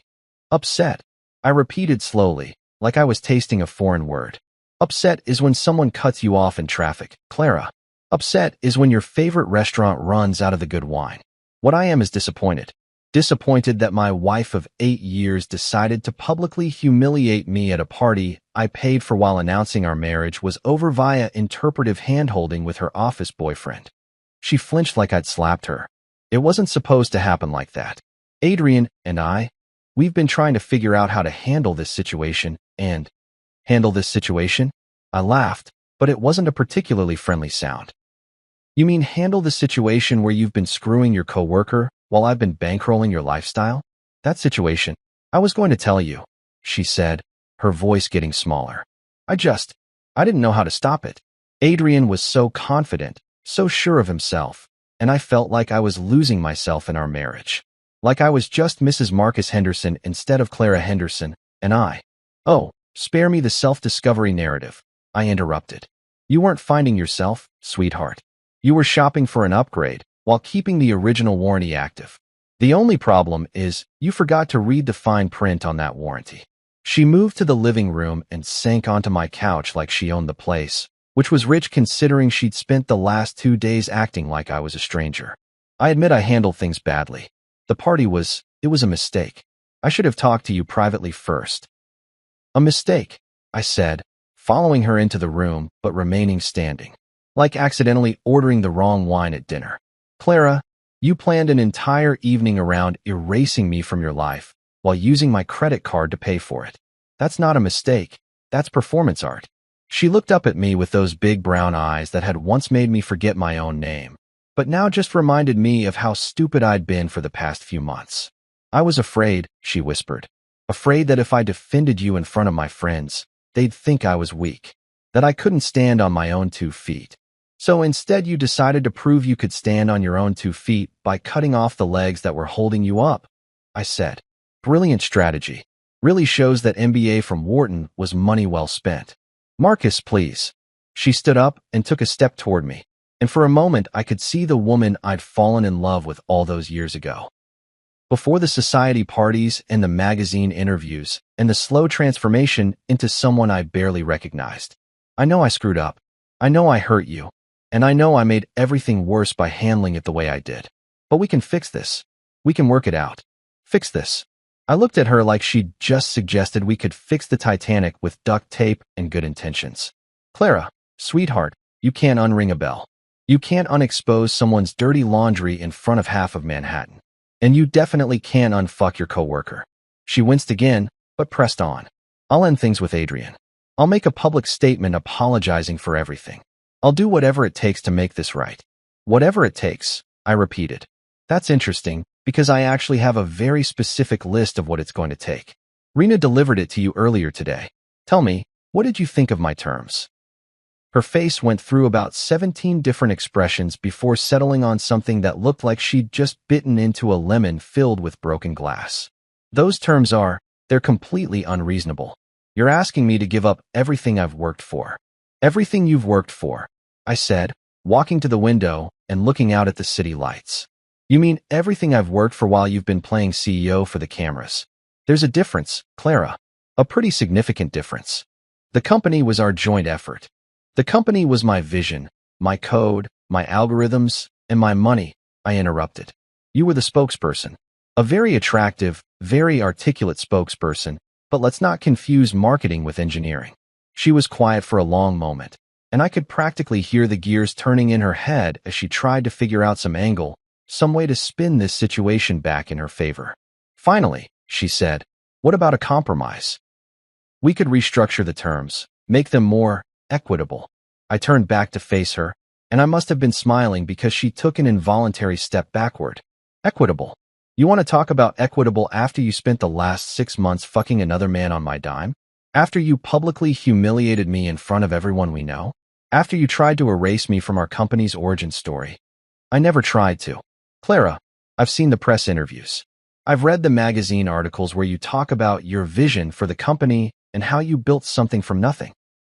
Upset, I repeated slowly, like I was tasting a foreign word. Upset is when someone cuts you off in traffic, Clara. Upset is when your favorite restaurant runs out of the good wine. What I am is disappointed. Disappointed that my wife of 8 years decided to publicly humiliate me at a party I paid for while announcing our marriage was over via interpretive handholding with her office boyfriend. She flinched like I'd slapped her. It wasn't supposed to happen like that. Adrian and I, We've been trying to figure out how to handle this situation and handle this situation? I laughed, but it wasn't a particularly friendly sound. You mean handle the situation where you've been screwing your coworker while I've been bankrolling your lifestyle? That situation. I was going to tell you, she said, her voice getting smaller. I didn't know how to stop it. Adrian was so confident, so sure of himself, and I felt like I was losing myself in our marriage. Like I was just Mrs. Marcus Henderson instead of Clara Henderson, and I. Oh, spare me the self-discovery narrative, I interrupted. You weren't finding yourself, sweetheart. You were shopping for an upgrade while keeping the original warranty active. The only problem is you forgot to read the fine print on that warranty. She moved to the living room and sank onto my couch like she owned the place, which was rich considering she'd spent the last 2 days acting like I was a stranger. I admit I handled things badly. The party was a mistake. I should have talked to you privately first. A mistake, I said, following her into the room but remaining standing. Like accidentally ordering the wrong wine at dinner. Clara, you planned an entire evening around erasing me from your life while using my credit card to pay for it. That's not a mistake. That's performance art. She looked up at me with those big brown eyes that had once made me forget my own name, but now just reminded me of how stupid I'd been for the past few months. I was afraid, she whispered. Afraid that if I defended you in front of my friends, they'd think I was weak, that I couldn't stand on my own 2 feet. So instead you decided to prove you could stand on your own 2 feet by cutting off the legs that were holding you up, I said. Brilliant strategy. Really shows that MBA from Wharton was money well spent. Marcus, please. She stood up and took a step toward me, and for a moment I could see the woman I'd fallen in love with all those years ago. Before the society parties and the magazine interviews and the slow transformation into someone I barely recognized. I know I screwed up. I know I hurt you. And I know I made everything worse by handling it the way I did. But we can fix this. We can work it out. Fix this. I looked at her like she'd just suggested we could fix the Titanic with duct tape and good intentions. Clara, sweetheart, you can't unring a bell. You can't unexpose someone's dirty laundry in front of half of Manhattan. And you definitely can't unfuck your coworker. She winced again, but pressed on. I'll end things with Adrian. I'll make a public statement apologizing for everything. I'll do whatever it takes to make this right. Whatever it takes, I repeated. That's interesting, because I actually have a very specific list of what it's going to take. Rena delivered it to you earlier today. Tell me, what did you think of my terms? Her face went through about 17 different expressions before settling on something that looked like she'd just bitten into a lemon filled with broken glass. Those terms they're completely unreasonable. You're asking me to give up everything I've worked for. Everything you've worked for, I said, walking to the window and looking out at the city lights. You mean everything I've worked for while you've been playing CEO for the cameras? There's a difference, Clara. A pretty significant difference. The company was our joint effort. The company was my vision, my code, my algorithms, and my money, I interrupted. You were the spokesperson. A very attractive, very articulate spokesperson, but let's not confuse marketing with engineering. She was quiet for a long moment, and I could practically hear the gears turning in her head as she tried to figure out some angle, some way to spin this situation back in her favor. Finally, she said, what about a compromise? We could restructure the terms, make them more equitable. I turned back to face her, and I must have been smiling because she took an involuntary step backward. Equitable. You want to talk about equitable after you spent the last 6 months fucking another man on my dime? After you publicly humiliated me in front of everyone we know? After you tried to erase me from our company's origin story? I never tried to. Clara, I've seen the press interviews. I've read the magazine articles where you talk about your vision for the company and how you built something from nothing.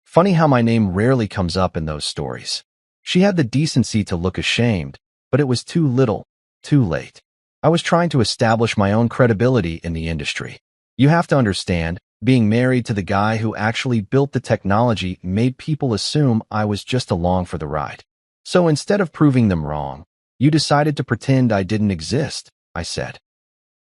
Funny how my name rarely comes up in those stories. She had the decency to look ashamed, but it was too little, too late. I was trying to establish my own credibility in the industry. You have to understand, being married to the guy who actually built the technology made people assume I was just along for the ride. So instead of proving them wrong, you decided to pretend I didn't exist, I said.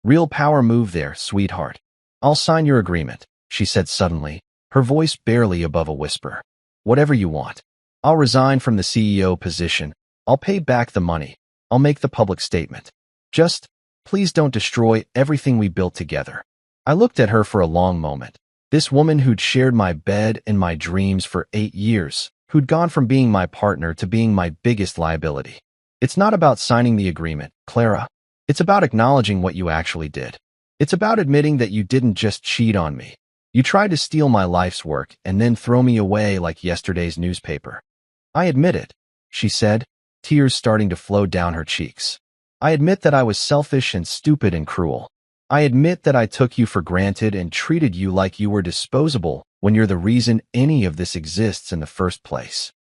Real power move there, sweetheart. I'll sign your agreement, she said suddenly, her voice barely above a whisper. Whatever you want. I'll resign from the CEO position. I'll pay back the money. I'll make the public statement. Just, please don't destroy everything we built together. I looked at her for a long moment. This woman who'd shared my bed and my dreams for 8 years, who'd gone from being my partner to being my biggest liability. It's not about signing the agreement, Clara. It's about acknowledging what you actually did. It's about admitting that you didn't just cheat on me. You tried to steal my life's work and then throw me away like yesterday's newspaper. I admit it, she said, tears starting to flow down her cheeks. I admit that I was selfish and stupid and cruel. I admit that I took you for granted and treated you like you were disposable when you're the reason any of this exists in the first place.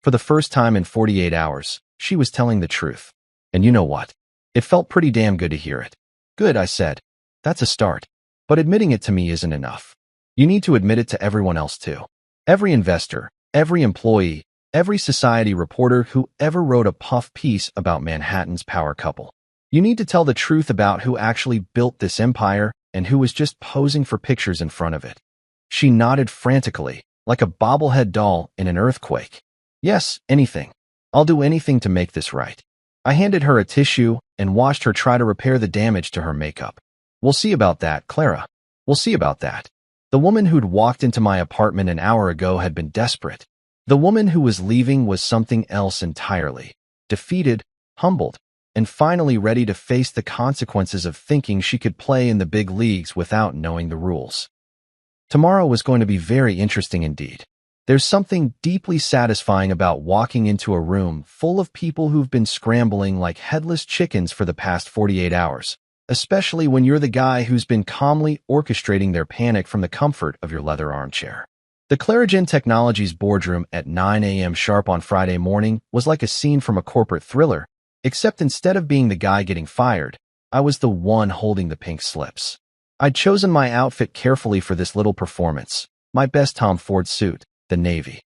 For the first time in 48 hours, she was telling the truth. And you know what? It felt pretty damn good to hear it. Good, I said. That's a start. But admitting it to me isn't enough. You need to admit it to everyone else too. Every investor, every employee, every society reporter who ever wrote a puff piece about Manhattan's power couple. You need to tell the truth about who actually built this empire and who was just posing for pictures in front of it. She nodded frantically, like a bobblehead doll in an earthquake. Yes, anything. I'll do anything to make this right. I handed her a tissue and watched her try to repair the damage to her makeup. We'll see about that, Clara. We'll see about that. The woman who'd walked into my apartment an hour ago had been desperate. The woman who was leaving was something else entirely. Defeated, humbled, and finally ready to face the consequences of thinking she could play in the big leagues without knowing the rules. Tomorrow was going to be very interesting indeed. There's something deeply satisfying about walking into a room full of people who've been scrambling like headless chickens for the past 48 hours, especially when you're the guy who's been calmly orchestrating their panic from the comfort of your leather armchair. The Clarigen Technologies boardroom at 9 a.m. sharp on Friday morning was like a scene from a corporate thriller, except instead of being the guy getting fired, I was the one holding the pink slips. I'd chosen my outfit carefully for this little performance, my best Tom Ford suit, the navy.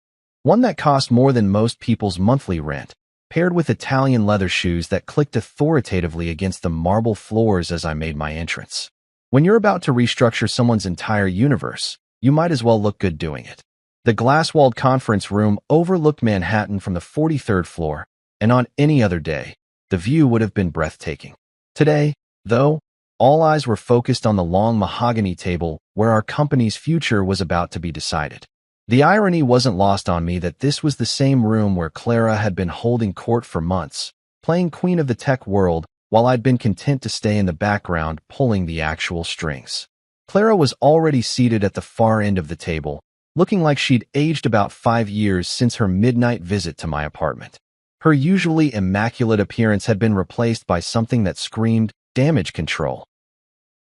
One that cost more than most people's monthly rent, paired with Italian leather shoes that clicked authoritatively against the marble floors as I made my entrance. When you're about to restructure someone's entire universe, you might as well look good doing it. The glass-walled conference room overlooked Manhattan from the 43rd floor, and on any other day, the view would have been breathtaking. Today, though, all eyes were focused on the long mahogany table where our company's future was about to be decided. The irony wasn't lost on me that this was the same room where Clara had been holding court for months, playing queen of the tech world, while I'd been content to stay in the background pulling the actual strings. Clara was already seated at the far end of the table, looking like she'd aged about 5 years since her midnight visit to my apartment. Her usually immaculate appearance had been replaced by something that screamed damage control.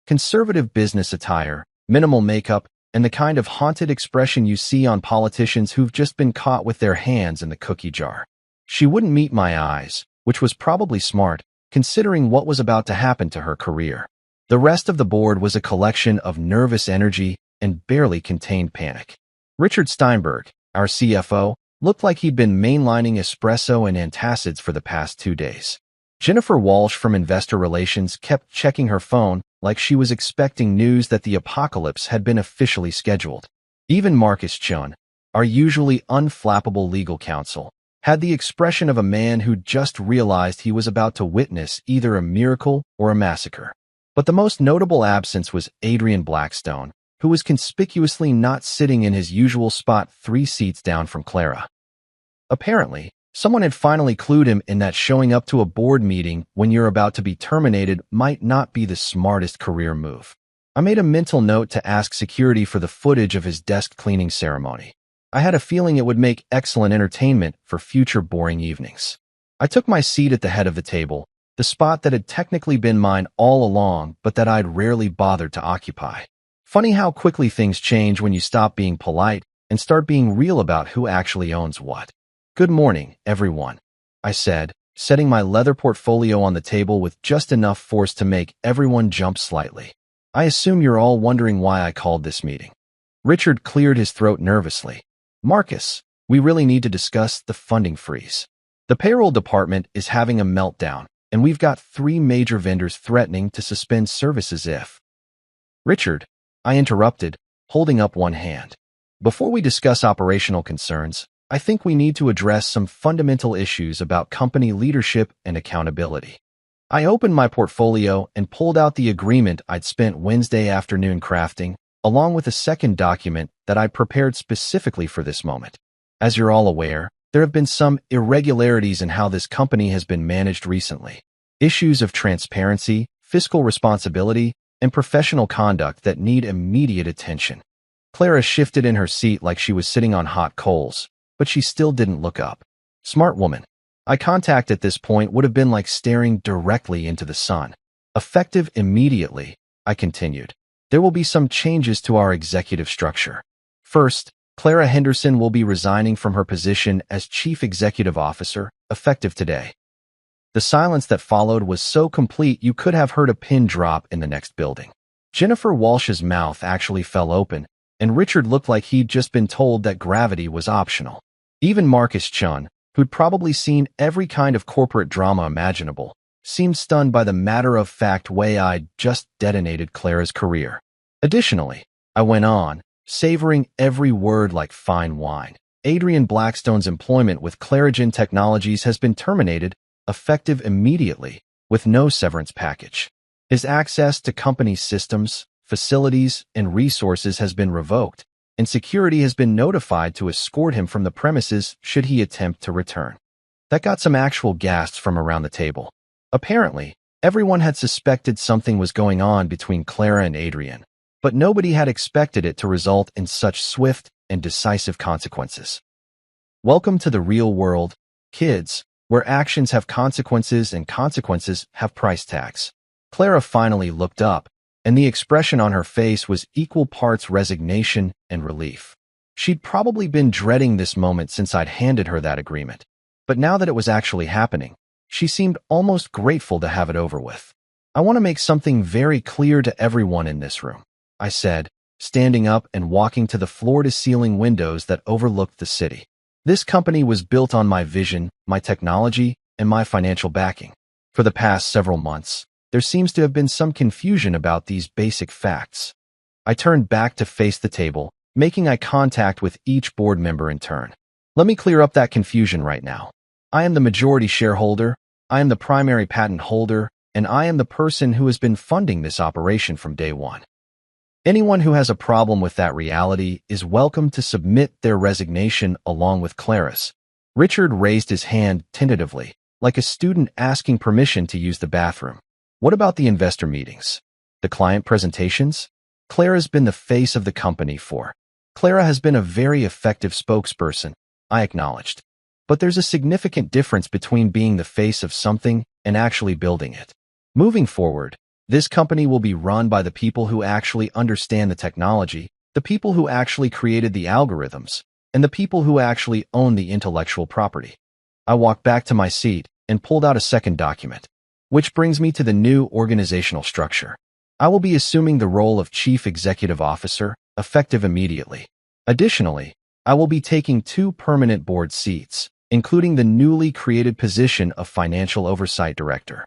Conservative business attire, minimal makeup, and the kind of haunted expression you see on politicians who've just been caught with their hands in the cookie jar. She wouldn't meet my eyes, which was probably smart, considering what was about to happen to her career. The rest of the board was a collection of nervous energy and barely contained panic. Richard Steinberg, our CFO, looked like he'd been mainlining espresso and antacids for the past 2 days. Jennifer Walsh from Investor Relations kept checking her phone like she was expecting news that the apocalypse had been officially scheduled. Even Marcus Chun, our usually unflappable legal counsel, had the expression of a man who'd just realized he was about to witness either a miracle or a massacre. But the most notable absence was Adrian Blackstone, who was conspicuously not sitting in his usual spot 3 seats down from Clara. Apparently, someone had finally clued him in that showing up to a board meeting when you're about to be terminated might not be the smartest career move. I made a mental note to ask security for the footage of his desk cleaning ceremony. I had a feeling it would make excellent entertainment for future boring evenings. I took my seat at the head of the table, the spot that had technically been mine all along but that I'd rarely bothered to occupy. Funny how quickly things change when you stop being polite and start being real about who actually owns what. "Good morning, everyone," I said, setting my leather portfolio on the table with just enough force to make everyone jump slightly. "I assume you're all wondering why I called this meeting." Richard cleared his throat nervously. "Marcus, we really need to discuss the funding freeze. The payroll department is having a meltdown, and we've got 3 major vendors threatening to suspend services if—" "Richard," I interrupted, holding up one hand. "Before we discuss operational concerns, I think we need to address some fundamental issues about company leadership and accountability." I opened my portfolio and pulled out the agreement I'd spent Wednesday afternoon crafting, along with a second document that I'd prepared specifically for this moment. As you're all aware, there have been some irregularities in how this company has been managed recently. Issues of transparency, fiscal responsibility, and professional conduct that need immediate attention. Clara shifted in her seat like she was sitting on hot coals, but she still didn't look up. Smart woman. Eye contact at this point would have been like staring directly into the sun. Effective immediately, I continued. There will be some changes to our executive structure. First, Clara Henderson will be resigning from her position as Chief Executive Officer, effective today. The silence that followed was so complete you could have heard a pin drop in the next building. Jennifer Walsh's mouth actually fell open, and Richard looked like he'd just been told that gravity was optional. Even Marcus Chun, who'd probably seen every kind of corporate drama imaginable, seemed stunned by the matter-of-fact way I'd just detonated Clara's career. Additionally, I went on, savoring every word like fine wine. Adrian Blackstone's employment with Clarigen Technologies has been terminated, effective immediately, with no severance package. His access to company systems, facilities, and resources has been revoked, and security has been notified to escort him from the premises should he attempt to return. That got some actual gasps from around the table. Apparently, everyone had suspected something was going on between Clara and Adrian, but nobody had expected it to result in such swift and decisive consequences. Welcome to the real world, kids, where actions have consequences and consequences have price tags. Clara finally looked up, and the expression on her face was equal parts resignation and relief. She'd probably been dreading this moment since I'd handed her that agreement. But now that it was actually happening, she seemed almost grateful to have it over with. I want to make something very clear to everyone in this room, I said, standing up and walking to the floor-to-ceiling windows that overlooked the city. This company was built on my vision, my technology, and my financial backing. For the past several months, there seems to have been some confusion about these basic facts. I turned back to face the table, making eye contact with each board member in turn. Let me clear up that confusion right now. I am the majority shareholder, I am the primary patent holder, and I am the person who has been funding this operation from day one. Anyone who has a problem with that reality is welcome to submit their resignation along with Clara's. Richard raised his hand tentatively, like a student asking permission to use the bathroom. What about the investor meetings? The client presentations? Clara's been the face of the company Clara has been a very effective spokesperson, I acknowledged. But there's a significant difference between being the face of something and actually building it. Moving forward, this company will be run by the people who actually understand the technology, the people who actually created the algorithms, and the people who actually own the intellectual property. I walked back to my seat and pulled out a second document. Which brings me to the new organizational structure. I will be assuming the role of Chief Executive Officer, effective immediately. Additionally, I will be taking 2 permanent board seats, including the newly created position of Financial Oversight Director.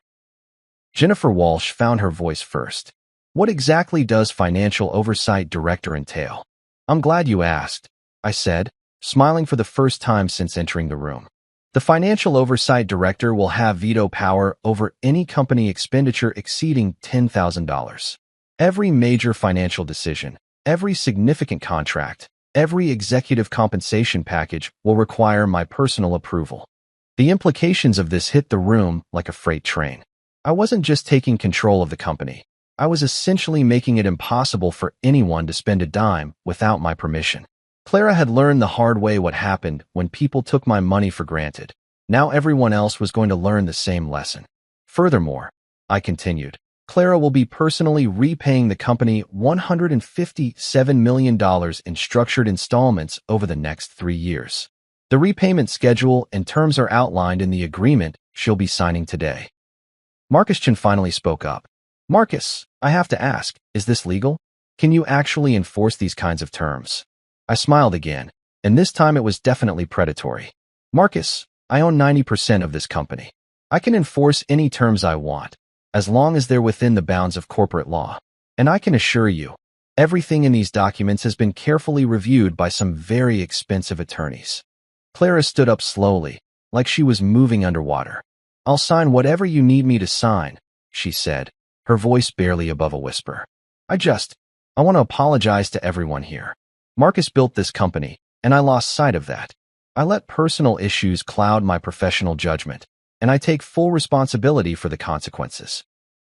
Jennifer Walsh found her voice first. What exactly does Financial Oversight Director entail? I'm glad you asked, I said, smiling for the first time since entering the room. The Financial Oversight Director will have veto power over any company expenditure exceeding $10,000. Every major financial decision, every significant contract, every executive compensation package will require my personal approval. The implications of this hit the room like a freight train. I wasn't just taking control of the company. I was essentially making it impossible for anyone to spend a dime without my permission. Clara had learned the hard way what happened when people took my money for granted. Now everyone else was going to learn the same lesson. Furthermore, I continued, Clara will be personally repaying the company $157 million in structured installments over the next 3 years. The repayment schedule and terms are outlined in the agreement she'll be signing today. Marcus Chin finally spoke up. Marcus, I have to ask, is this legal? Can you actually enforce these kinds of terms? I smiled again, and this time it was definitely predatory. Marcus, I own 90% of this company. I can enforce any terms I want, as long as they're within the bounds of corporate law. And I can assure you, everything in these documents has been carefully reviewed by some very expensive attorneys. Clara stood up slowly, like she was moving underwater. I'll sign whatever you need me to sign, she said, her voice barely above a whisper. I want to apologize to everyone here. Marcus built this company, and I lost sight of that. I let personal issues cloud my professional judgment, and I take full responsibility for the consequences.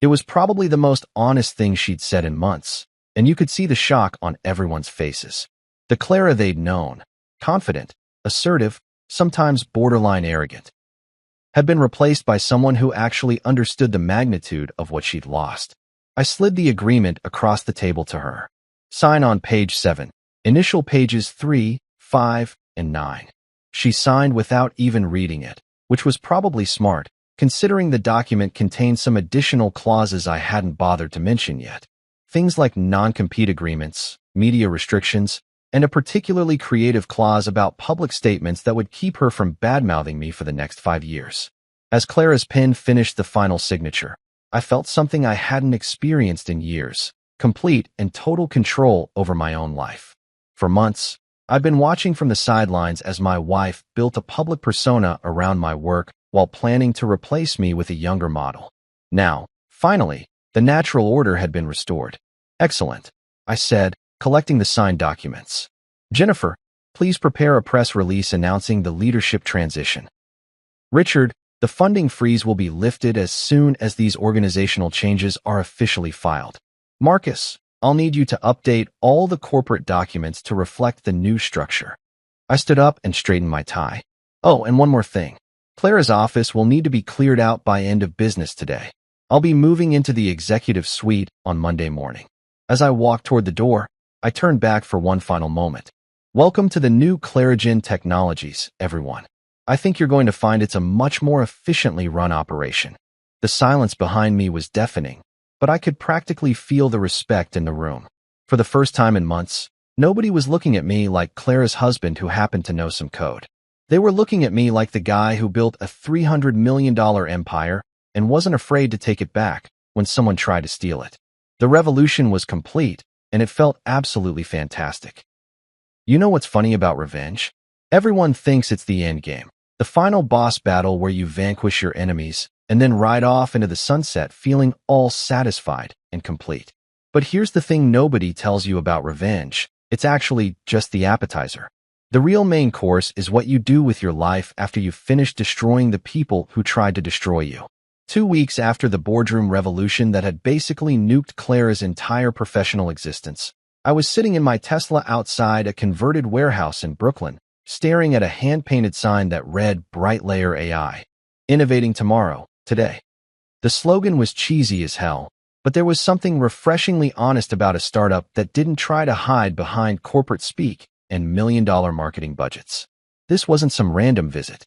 It was probably the most honest thing she'd said in months, and you could see the shock on everyone's faces. The Clara they'd known, confident, assertive, sometimes borderline arrogant, had been replaced by someone who actually understood the magnitude of what she'd lost. I slid the agreement across the table to her. Sign on page 7, initial pages 3, 5, and 9. She signed without even reading it, which was probably smart, considering the document contained some additional clauses I hadn't bothered to mention yet. Things like non-compete agreements, media restrictions, and a particularly creative clause about public statements that would keep her from badmouthing me for the next 5 years. As Clara's pen finished the final signature, I felt something I hadn't experienced in years, complete and total control over my own life. For months, I'd been watching from the sidelines as my wife built a public persona around my work while planning to replace me with a younger model. Now, finally, the natural order had been restored. Excellent, I said, collecting the signed documents. Jennifer, please prepare a press release announcing the leadership transition. Richard, the funding freeze will be lifted as soon as these organizational changes are officially filed. Marcus, I'll need you to update all the corporate documents to reflect the new structure. I stood up and straightened my tie. Oh, and one more thing. Clara's office will need to be cleared out by end of business today. I'll be moving into the executive suite on Monday morning. As I walked toward the door, I turned back for one final moment. Welcome to the new Clarigen Technologies, everyone. I think you're going to find it's a much more efficiently run operation. The silence behind me was deafening, but I could practically feel the respect in the room. For the first time in months, nobody was looking at me like Clara's husband who happened to know some code. They were looking at me like the guy who built a $300 million empire and wasn't afraid to take it back when someone tried to steal it. The revolution was complete, and it felt absolutely fantastic. You know what's funny about revenge? Everyone thinks it's the end game, the final boss battle where you vanquish your enemies and then ride off into the sunset feeling all satisfied and complete. But here's the thing nobody tells you about revenge. It's actually just the appetizer. The real main course is what you do with your life after you've finished destroying the people who tried to destroy you. 2 weeks after the boardroom revolution that had basically nuked Clara's entire professional existence, I was sitting in my Tesla outside a converted warehouse in Brooklyn, staring at a hand-painted sign that read Bright Layer AI, innovating tomorrow, today. The slogan was cheesy as hell, but there was something refreshingly honest about a startup that didn't try to hide behind corporate speak and million-dollar marketing budgets. This wasn't some random visit.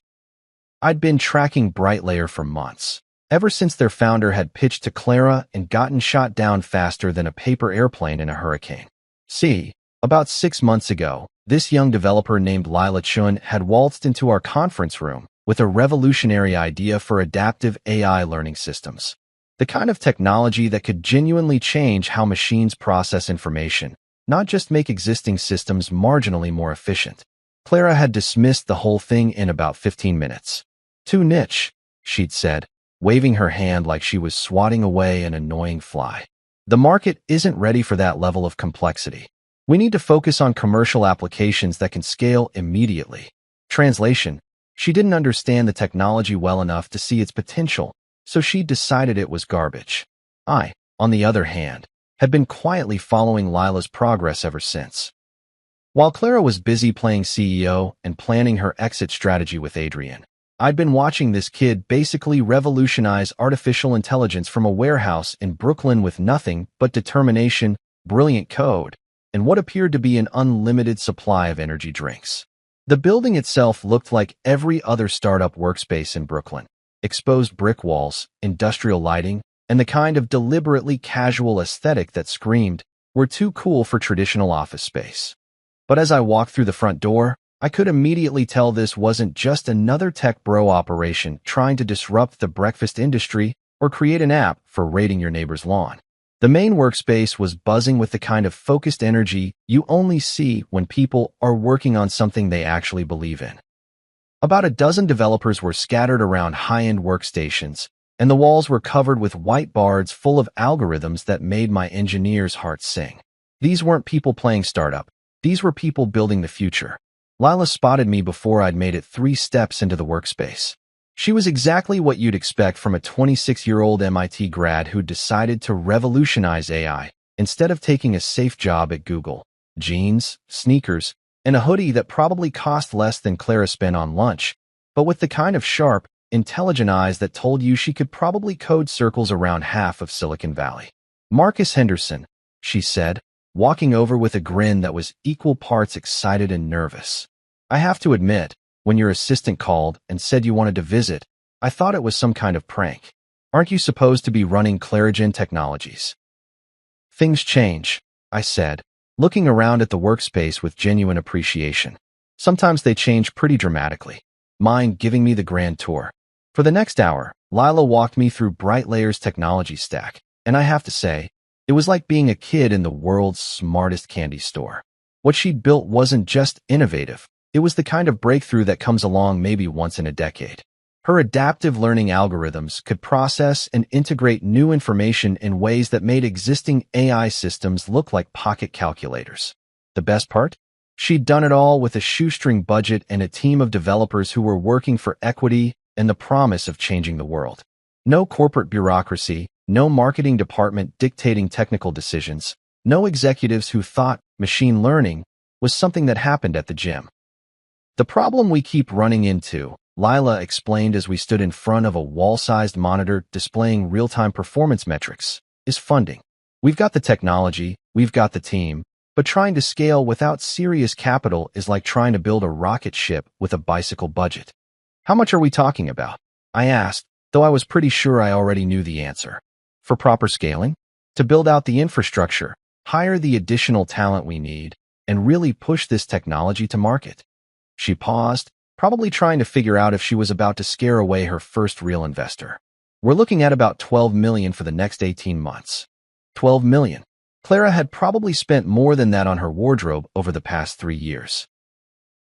I'd been tracking Bright Layer for months, ever since their founder had pitched to Clara and gotten shot down faster than a paper airplane in a hurricane. See, about 6 months ago, this young developer named Lila Chun had waltzed into our conference room with a revolutionary idea for adaptive AI learning systems, the kind of technology that could genuinely change how machines process information, not just make existing systems marginally more efficient. Clara had dismissed the whole thing in about 15 minutes. Too niche, she'd said, waving her hand like she was swatting away an annoying fly. The market isn't ready for that level of complexity. We need to focus on commercial applications that can scale immediately. Translation: she didn't understand the technology well enough to see its potential, so she decided it was garbage. I, on the other hand, had been quietly following Lila's progress ever since. While Clara was busy playing CEO and planning her exit strategy with Adrian, I'd been watching this kid basically revolutionize artificial intelligence from a warehouse in Brooklyn with nothing but determination, brilliant code, and what appeared to be an unlimited supply of energy drinks. The building itself looked like every other startup workspace in Brooklyn: exposed brick walls, industrial lighting, and the kind of deliberately casual aesthetic that screamed, "We're too cool for traditional office space." But as I walked through the front door, I could immediately tell this wasn't just another tech bro operation trying to disrupt the breakfast industry or create an app for raiding your neighbor's lawn. The main workspace was buzzing with the kind of focused energy you only see when people are working on something they actually believe in. About a dozen developers were scattered around high-end workstations, and the walls were covered with whiteboards full of algorithms that made my engineers' hearts sing. These weren't people playing startup. These were people building the future. Lila spotted me before I'd made it 3 steps into the workspace. She was exactly what you'd expect from a 26-year-old MIT grad who decided to revolutionize AI instead of taking a safe job at Google. Jeans, sneakers, and a hoodie that probably cost less than Clara spent on lunch, but with the kind of sharp, intelligent eyes that told you she could probably code circles around half of Silicon Valley. Marcus Henderson, she said, walking over with a grin that was equal parts excited and nervous. I have to admit, when your assistant called and said you wanted to visit, I thought it was some kind of prank. Aren't you supposed to be running Clarigen Technologies? Things change, I said, looking around at the workspace with genuine appreciation. Sometimes they change pretty dramatically. Mind giving me the grand tour? For the next hour, Lila walked me through Bright Layer's technology stack, and I have to say, it was like being a kid in the world's smartest candy store. What she'd built wasn't just innovative, it was the kind of breakthrough that comes along maybe once in a decade. Her adaptive learning algorithms could process and integrate new information in ways that made existing AI systems look like pocket calculators. The best part? She'd done it all with a shoestring budget and a team of developers who were working for equity and the promise of changing the world. No corporate bureaucracy, no marketing department dictating technical decisions, no executives who thought machine learning was something that happened at the gym. The problem we keep running into, Lila explained as we stood in front of a wall-sized monitor displaying real-time performance metrics, is funding. We've got the technology, we've got the team, but trying to scale without serious capital is like trying to build a rocket ship with a bicycle budget. How much are we talking about? I asked, though I was pretty sure I already knew the answer. For proper scaling? To build out the infrastructure, hire the additional talent we need, and really push this technology to market. She paused, probably trying to figure out if she was about to scare away her first real investor. We're looking at about $12 million for the next 18 months. $12 million. Clara had probably spent more than that on her wardrobe over the past 3 years.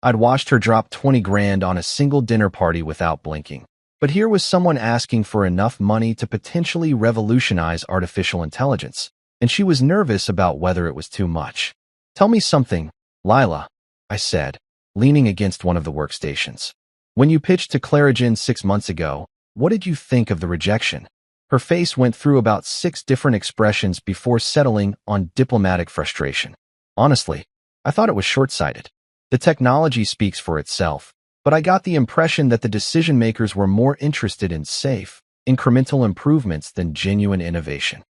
I'd watched her drop 20 grand on a single dinner party without blinking. But here was someone asking for enough money to potentially revolutionize artificial intelligence, and she was nervous about whether it was too much. Tell me something, Lila, I said, leaning against one of the workstations. When you pitched to Clarigen 6 months ago, what did you think of the rejection? Her face went through about 6 different expressions before settling on diplomatic frustration. Honestly, I thought it was short-sighted. The technology speaks for itself, but I got the impression that the decision-makers were more interested in safe, incremental improvements than genuine innovation.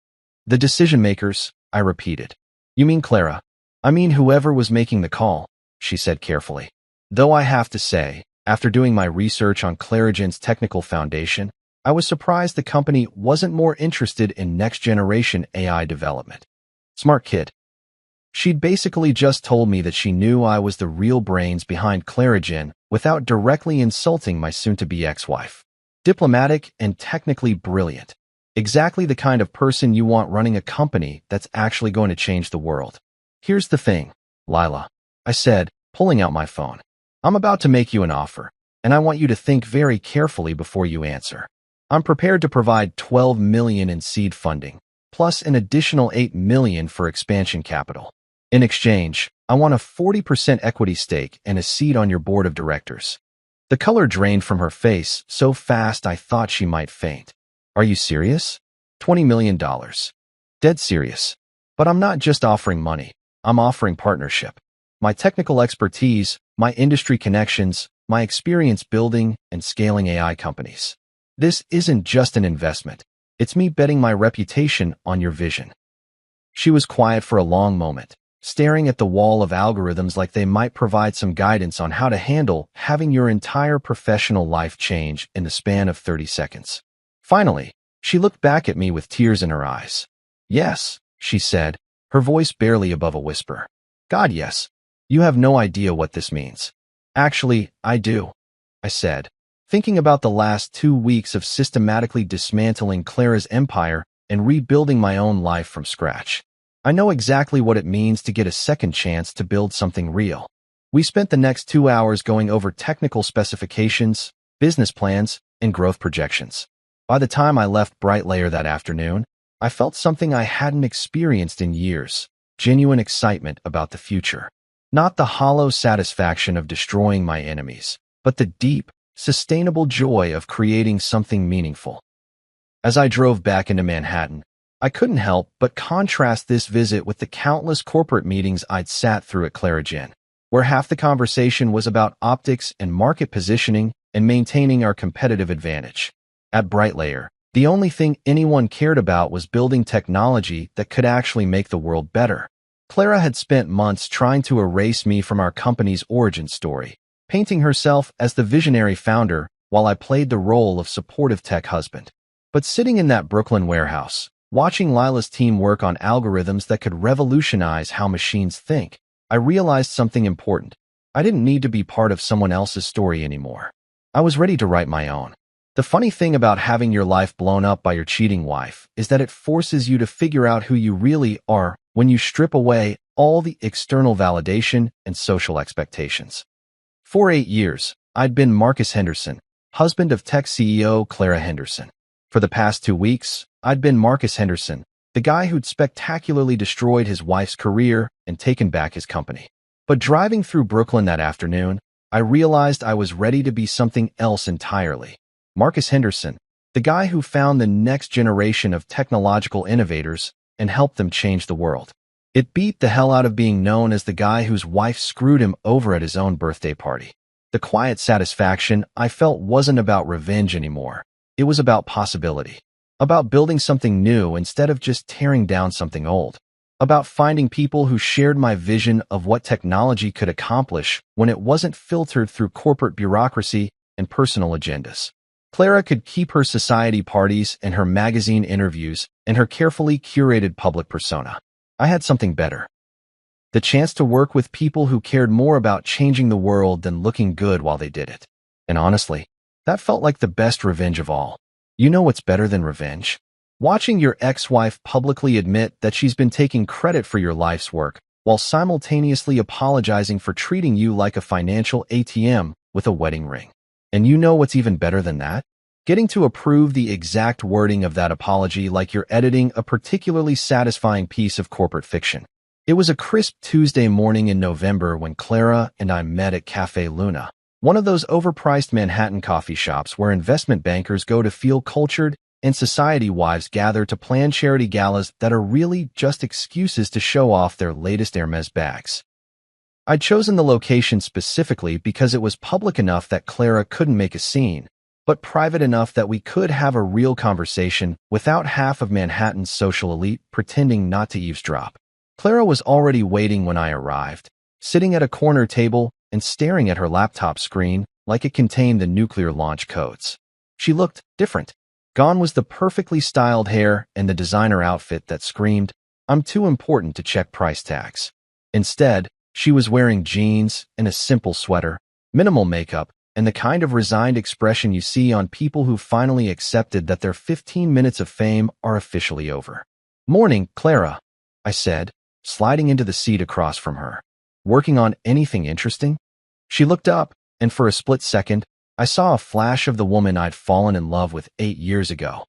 The decision-makers, I repeated. You mean Clara? I mean whoever was making the call, she said carefully. Though I have to say, after doing my research on Clarigen's technical foundation, I was surprised the company wasn't more interested in next-generation AI development. Smart kid. She'd basically just told me that she knew I was the real brains behind Clarigen without directly insulting my soon-to-be ex-wife. Diplomatic and technically brilliant. Exactly the kind of person you want running a company that's actually going to change the world. Here's the thing, Lila, I said, pulling out my phone. I'm about to make you an offer, and I want you to think very carefully before you answer. I'm prepared to provide $12 million in seed funding, plus an additional $8 million for expansion capital. In exchange, I want a 40% equity stake and a seat on your board of directors. The color drained from her face so fast I thought she might faint. Are you serious? $20 million. Dead serious. But I'm not just offering money. I'm offering partnership. My technical expertise, my industry connections, my experience building and scaling AI companies. This isn't just an investment. It's me betting my reputation on your vision. She was quiet for a long moment, staring at the wall of algorithms like they might provide some guidance on how to handle having your entire professional life change in the span of 30 seconds. Finally, she looked back at me with tears in her eyes. Yes, she said, her voice barely above a whisper. God, yes. You have no idea what this means. Actually, I do, I said, thinking about the last 2 weeks of systematically dismantling Clara's empire and rebuilding my own life from scratch. I know exactly what it means to get a second chance to build something real. We spent the next 2 hours going over technical specifications, business plans, and growth projections. By the time I left Brightlayer that afternoon, I felt something I hadn't experienced in years, genuine excitement about the future. Not the hollow satisfaction of destroying my enemies, but the deep, sustainable joy of creating something meaningful. As I drove back into Manhattan, I couldn't help but contrast this visit with the countless corporate meetings I'd sat through at Clarigen, where half the conversation was about optics and market positioning and maintaining our competitive advantage. At Brightlayer, the only thing anyone cared about was building technology that could actually make the world better. Clara had spent months trying to erase me from our company's origin story, painting herself as the visionary founder while I played the role of supportive tech husband. But sitting in that Brooklyn warehouse, watching Lila's team work on algorithms that could revolutionize how machines think, I realized something important. I didn't need to be part of someone else's story anymore. I was ready to write my own. The funny thing about having your life blown up by your cheating wife is that it forces you to figure out who you really are when you strip away all the external validation and social expectations. For 8 years, I'd been Marcus Henderson, husband of tech CEO Clara Henderson. For the past 2 weeks, I'd been Marcus Henderson, the guy who'd spectacularly destroyed his wife's career and taken back his company. But driving through Brooklyn that afternoon, I realized I was ready to be something else entirely. Marcus Henderson, the guy who found the next generation of technological innovators and helped them change the world. It beat the hell out of being known as the guy whose wife screwed him over at his own birthday party. The quiet satisfaction I felt wasn't about revenge anymore. It was about possibility. About building something new instead of just tearing down something old. About finding people who shared my vision of what technology could accomplish when it wasn't filtered through corporate bureaucracy and personal agendas. Clara could keep her society parties and her magazine interviews and her carefully curated public persona. I had something better. The chance to work with people who cared more about changing the world than looking good while they did it. And honestly, that felt like the best revenge of all. You know what's better than revenge? Watching your ex-wife publicly admit that she's been taking credit for your life's work while simultaneously apologizing for treating you like a financial ATM with a wedding ring. And you know what's even better than that? Getting to approve the exact wording of that apology like you're editing a particularly satisfying piece of corporate fiction. It was a crisp Tuesday morning in November when Clara and I met at Cafe Luna, one of those overpriced Manhattan coffee shops where investment bankers go to feel cultured and society wives gather to plan charity galas that are really just excuses to show off their latest Hermes bags. I'd chosen the location specifically because it was public enough that Clara couldn't make a scene, but private enough that we could have a real conversation without half of Manhattan's social elite pretending not to eavesdrop. Clara was already waiting when I arrived, sitting at a corner table and staring at her laptop screen like it contained the nuclear launch codes. She looked different. Gone was the perfectly styled hair and the designer outfit that screamed, "I'm too important to check price tags." Instead, she was wearing jeans and a simple sweater, minimal makeup, and the kind of resigned expression you see on people who finally accepted that their 15 minutes of fame are officially over. "Morning, Clara," I said, sliding into the seat across from her. "Working on anything interesting?" She looked up, and for a split second, I saw a flash of the woman I'd fallen in love with 8 years ago.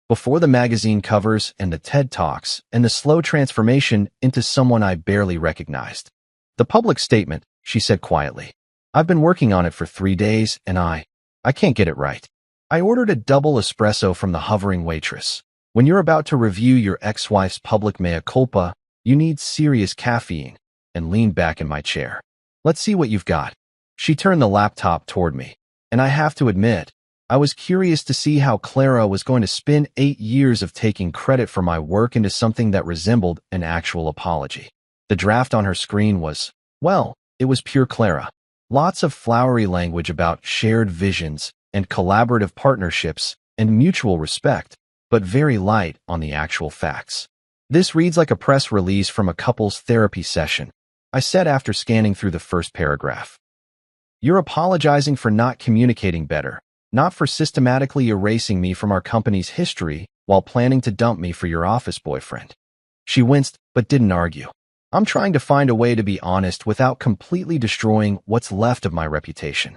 Before the magazine covers and the TED Talks and the slow transformation into someone I barely recognized. "The public statement," she said quietly. "I've been working on it for 3 days, and I can't get it right." I ordered a double espresso from the hovering waitress. When you're about to review your ex-wife's public mea culpa, you need serious caffeine, and leaned back in my chair. "Let's see what you've got." She turned the laptop toward me, and I have to admit, I was curious to see how Clara was going to spin 8 years of taking credit for my work into something that resembled an actual apology. The draft on her screen was, well, it was pure Clara. Lots of flowery language about shared visions and collaborative partnerships and mutual respect, but very light on the actual facts. "This reads like a press release from a couple's therapy session," I said after scanning through the first paragraph. "You're apologizing for not communicating better, not for systematically erasing me from our company's history while planning to dump me for your office boyfriend." She winced, but didn't argue. I'm trying to find a way to be honest without completely destroying what's left of my reputation.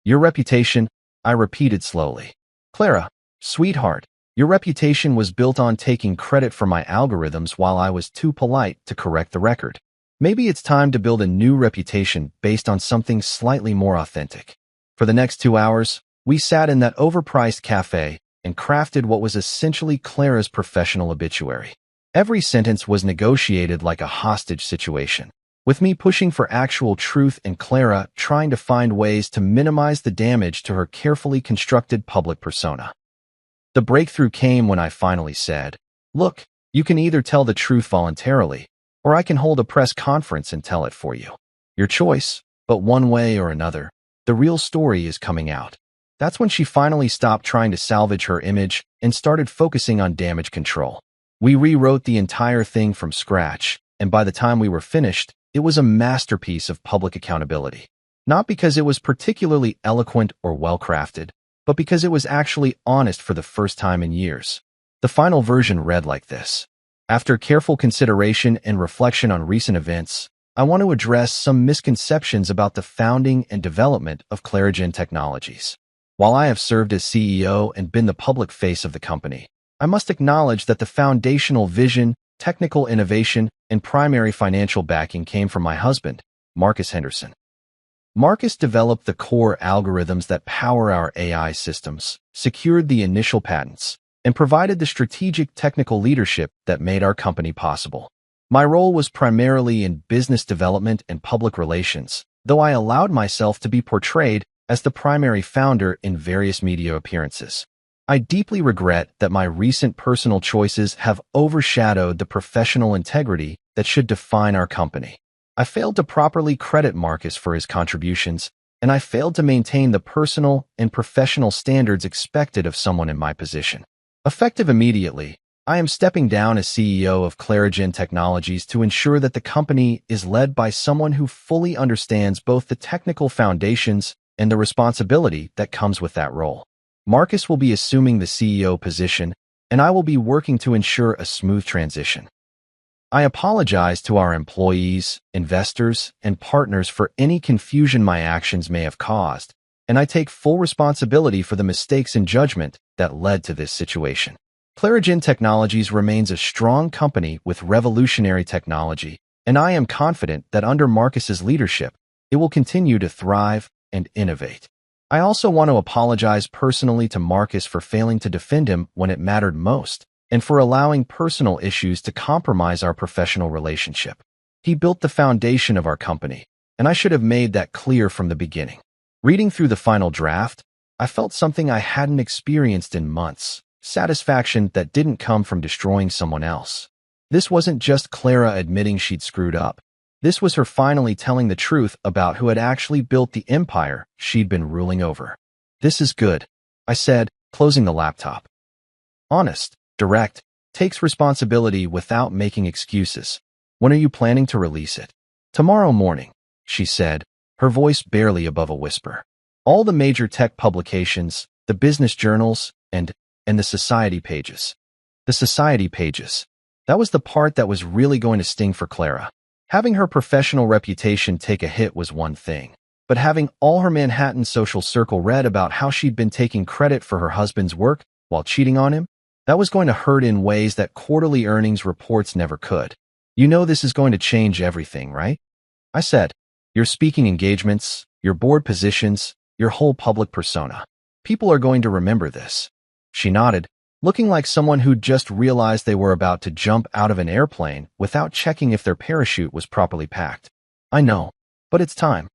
Your reputation, I repeated slowly. Clara, sweetheart, your reputation was built on taking credit for my algorithms while I was too polite to correct the record. Maybe it's time to build a new reputation based on something slightly more authentic. For the next 2 hours, we sat in that overpriced cafe and crafted what was essentially Clara's professional obituary. Every sentence was negotiated like a hostage situation, with me pushing for actual truth and Clara trying to find ways to minimize the damage to her carefully constructed public persona. The breakthrough came when I finally said, "Look, you can either tell the truth voluntarily, or I can hold a press conference and tell it for you. Your choice, but one way or another, the real story is coming out." That's when she finally stopped trying to salvage her image and started focusing on damage control. We rewrote the entire thing from scratch, and by the time we were finished, it was a masterpiece of public accountability. Not because it was particularly eloquent or well-crafted, but because it was actually honest for the first time in years. The final version read like this. After careful consideration and reflection on recent events, I want to address some misconceptions about the founding and development of Clarigen Technologies. While I have served as CEO and been the public face of the company, I must acknowledge that the foundational vision, technical innovation, and primary financial backing came from my husband, Marcus Henderson. Marcus developed the core algorithms that power our AI systems, secured the initial patents, and provided the strategic technical leadership that made our company possible. My role was primarily in business development and public relations, though I allowed myself to be portrayed as the primary founder in various media appearances. I deeply regret that my recent personal choices have overshadowed the professional integrity that should define our company. I failed to properly credit Marcus for his contributions, and I failed to maintain the personal and professional standards expected of someone in my position. Effective immediately, I am stepping down as CEO of Clarigen Technologies to ensure that the company is led by someone who fully understands both the technical foundations and the responsibility that comes with that role. Marcus will be assuming the CEO position, and I will be working to ensure a smooth transition. I apologize to our employees, investors, and partners for any confusion my actions may have caused, and I take full responsibility for the mistakes in judgment that led to this situation. Clarigen Technologies remains a strong company with revolutionary technology, and I am confident that under Marcus's leadership, it will continue to thrive and innovate. I also want to apologize personally to Marcus for failing to defend him when it mattered most, and for allowing personal issues to compromise our professional relationship. He built the foundation of our company, and I should have made that clear from the beginning. Reading through the final draft, I felt something I hadn't experienced in months, satisfaction that didn't come from destroying someone else. This wasn't just Clara admitting she'd screwed up. This was her finally telling the truth about who had actually built the empire she'd been ruling over. This is good, I said, closing the laptop. Honest, direct, takes responsibility without making excuses. When are you planning to release it? Tomorrow morning, she said, her voice barely above a whisper. All the major tech publications, the business journals, and the society pages. The society pages. That was the part that was really going to sting for Clara. Having her professional reputation take a hit was one thing, but having all her Manhattan social circle read about how she'd been taking credit for her husband's work while cheating on him, that was going to hurt in ways that quarterly earnings reports never could. You know this is going to change everything, right? I said. Your speaking engagements, your board positions, your whole public persona. People are going to remember this. She nodded, looking like someone who'd just realized they were about to jump out of an airplane without checking if their parachute was properly packed. I know, but it's time.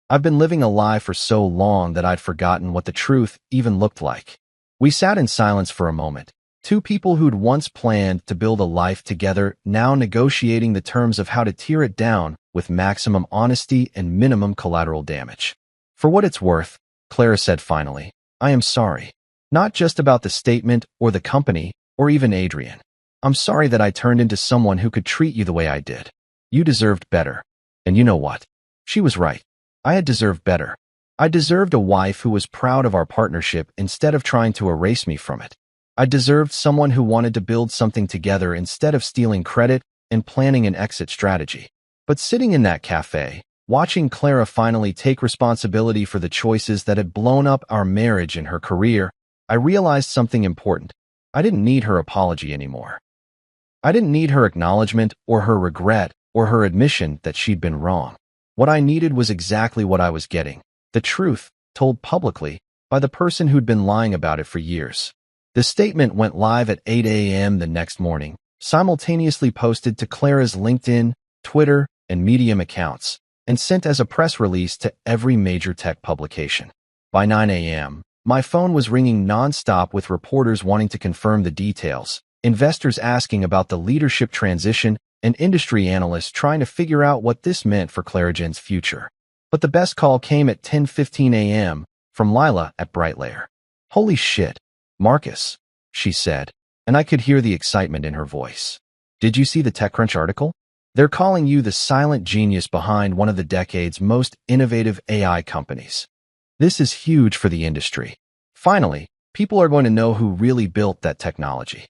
I've been living a lie for so long that I'd forgotten what the truth even looked like. We sat in silence for a moment, two people who'd once planned to build a life together now negotiating the terms of how to tear it down with maximum honesty and minimum collateral damage. For what it's worth, Clara said finally, I am sorry. Not just about the statement or the company or even Adrian. I'm sorry that I turned into someone who could treat you the way I did. You deserved better. And you know what? She was right. I had deserved better. I deserved a wife who was proud of our partnership instead of trying to erase me from it. I deserved someone who wanted to build something together instead of stealing credit and planning an exit strategy. But sitting in that cafe, watching Clara finally take responsibility for the choices that had blown up our marriage and her career, I realized something important. I didn't need her apology anymore. I didn't need her acknowledgement or her regret or her admission that she'd been wrong. What I needed was exactly what I was getting: the truth, told publicly, by the person who'd been lying about it for years. The statement went live at 8 a.m. the next morning, simultaneously posted to Clara's LinkedIn, Twitter, and Medium accounts, and sent as a press release to every major tech publication. By 9 a.m., my phone was ringing nonstop with reporters wanting to confirm the details, investors asking about the leadership transition, and industry analysts trying to figure out what this meant for Clarigen's future. But the best call came at 10:15 a.m. from Lila at Brightlayer. "Holy shit, Marcus," she said, and I could hear the excitement in her voice. "Did you see the TechCrunch article? They're calling you the silent genius behind one of the decade's most innovative AI companies. This is huge for the industry. Finally, people are going to know who really built that technology."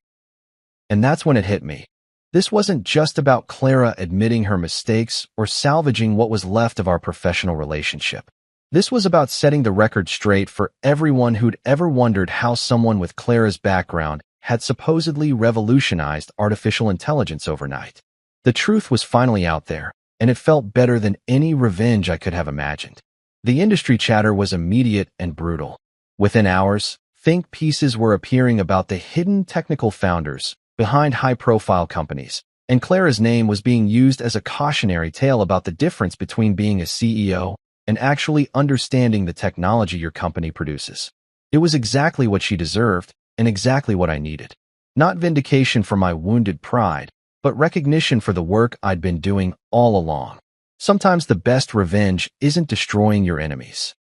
And that's when it hit me. This wasn't just about Clara admitting her mistakes or salvaging what was left of our professional relationship. This was about setting the record straight for everyone who'd ever wondered how someone with Clara's background had supposedly revolutionized artificial intelligence overnight. The truth was finally out there, and it felt better than any revenge I could have imagined. The industry chatter was immediate and brutal. Within hours, think pieces were appearing about the hidden technical founders behind high-profile companies, and Clara's name was being used as a cautionary tale about the difference between being a CEO and actually understanding the technology your company produces. It was exactly what she deserved and exactly what I needed. Not vindication for my wounded pride, but recognition for the work I'd been doing all along. Sometimes the best revenge isn't destroying your enemies.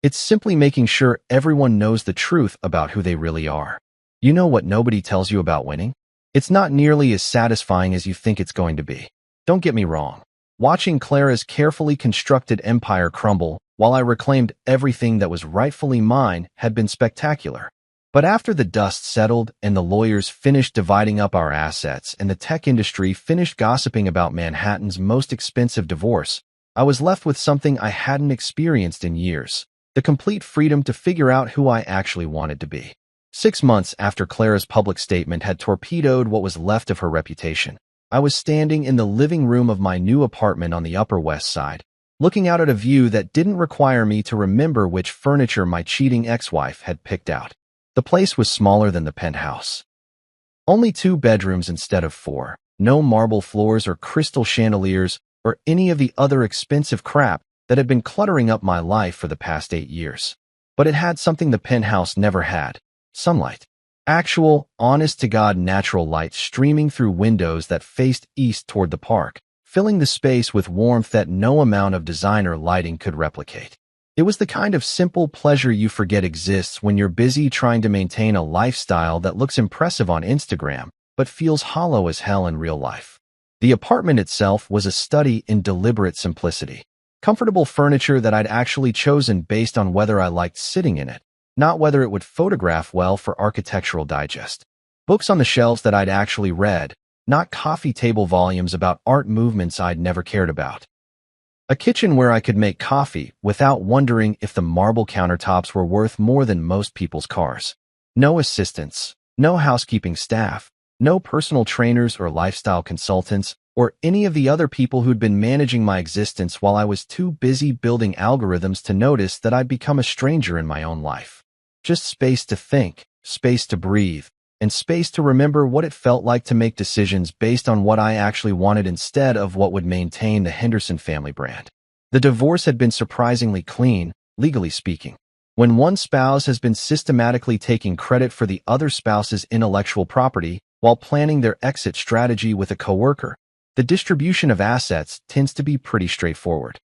It's simply making sure everyone knows the truth about who they really are. You know what nobody tells you about winning? It's not nearly as satisfying as you think it's going to be. Don't get me wrong. Watching Clara's carefully constructed empire crumble while I reclaimed everything that was rightfully mine had been spectacular. But after the dust settled and the lawyers finished dividing up our assets and the tech industry finished gossiping about Manhattan's most expensive divorce, I was left with something I hadn't experienced in years: the complete freedom to figure out who I actually wanted to be. 6 months after Clara's public statement had torpedoed what was left of her reputation, I was standing in the living room of my new apartment on the Upper West Side, looking out at a view that didn't require me to remember which furniture my cheating ex-wife had picked out. The place was smaller than the penthouse. Only 2 bedrooms instead of 4, no marble floors or crystal chandeliers or any of the other expensive crap that had been cluttering up my life for the past 8 years. But it had something the penthouse never had: sunlight. Actual, honest-to-God natural light streaming through windows that faced east toward the park, filling the space with warmth that no amount of designer lighting could replicate. It was the kind of simple pleasure you forget exists when you're busy trying to maintain a lifestyle that looks impressive on Instagram, but feels hollow as hell in real life. The apartment itself was a study in deliberate simplicity. Comfortable furniture that I'd actually chosen based on whether I liked sitting in it, not whether it would photograph well for Architectural Digest. Books on the shelves that I'd actually read, not coffee table volumes about art movements I'd never cared about. A kitchen where I could make coffee without wondering if the marble countertops were worth more than most people's cars. No assistants, no housekeeping staff, no personal trainers or lifestyle consultants, or any of the other people who'd been managing my existence while I was too busy building algorithms to notice that I'd become a stranger in my own life. Just space to think, space to breathe, and space to remember what it felt like to make decisions based on what I actually wanted instead of what would maintain the Henderson family brand. The divorce had been surprisingly clean, legally speaking. When one spouse has been systematically taking credit for the other spouse's intellectual property while planning their exit strategy with a coworker, the distribution of assets tends to be pretty straightforward.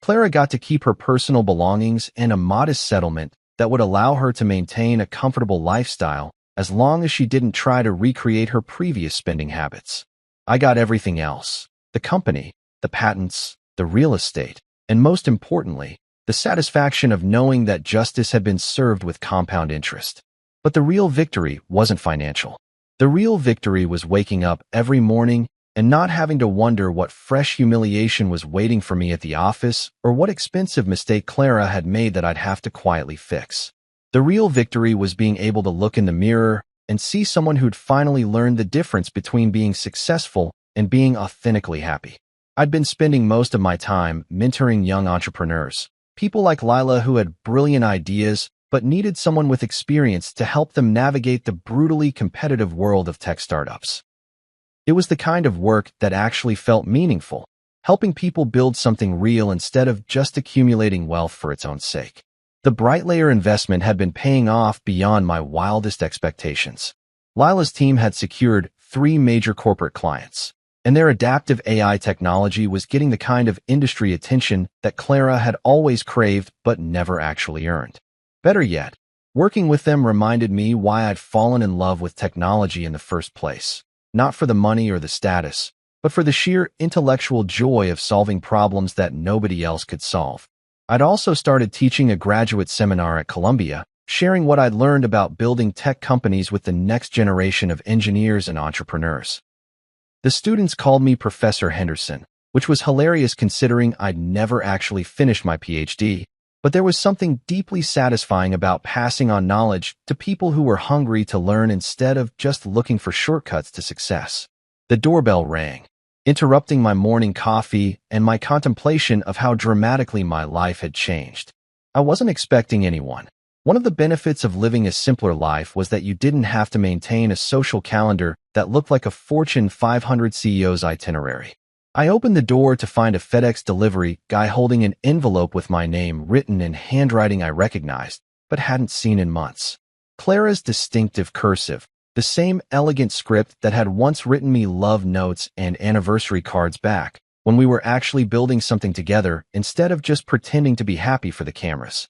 Clara got to keep her personal belongings and a modest settlement that would allow her to maintain a comfortable lifestyle as long as she didn't try to recreate her previous spending habits. I got everything else: the company, the patents, the real estate, and most importantly, the satisfaction of knowing that justice had been served with compound interest. But the real victory wasn't financial. The real victory was waking up every morning and not having to wonder what fresh humiliation was waiting for me at the office or what expensive mistake Clara had made that I'd have to quietly fix. The real victory was being able to look in the mirror and see someone who'd finally learned the difference between being successful and being authentically happy. I'd been spending most of my time mentoring young entrepreneurs, people like Lila who had brilliant ideas but needed someone with experience to help them navigate the brutally competitive world of tech startups. It was the kind of work that actually felt meaningful, helping people build something real instead of just accumulating wealth for its own sake. The BrightLayer investment had been paying off beyond my wildest expectations. Lila's team had secured 3 major corporate clients, and their adaptive AI technology was getting the kind of industry attention that Clara had always craved but never actually earned. Better yet, working with them reminded me why I'd fallen in love with technology in the first place. Not for the money or the status, but for the sheer intellectual joy of solving problems that nobody else could solve. I'd also started teaching a graduate seminar at Columbia, sharing what I'd learned about building tech companies with the next generation of engineers and entrepreneurs. The students called me Professor Henderson, which was hilarious considering I'd never actually finished my PhD, but there was something deeply satisfying about passing on knowledge to people who were hungry to learn instead of just looking for shortcuts to success. The doorbell rang, interrupting my morning coffee and my contemplation of how dramatically my life had changed. I wasn't expecting anyone. One of the benefits of living a simpler life was that you didn't have to maintain a social calendar that looked like a Fortune 500 CEO's itinerary. I opened the door to find a FedEx delivery guy holding an envelope with my name written in handwriting I recognized, but hadn't seen in months. Clara's distinctive cursive, the same elegant script that had once written me love notes and anniversary cards back, when we were actually building something together instead of just pretending to be happy for the cameras.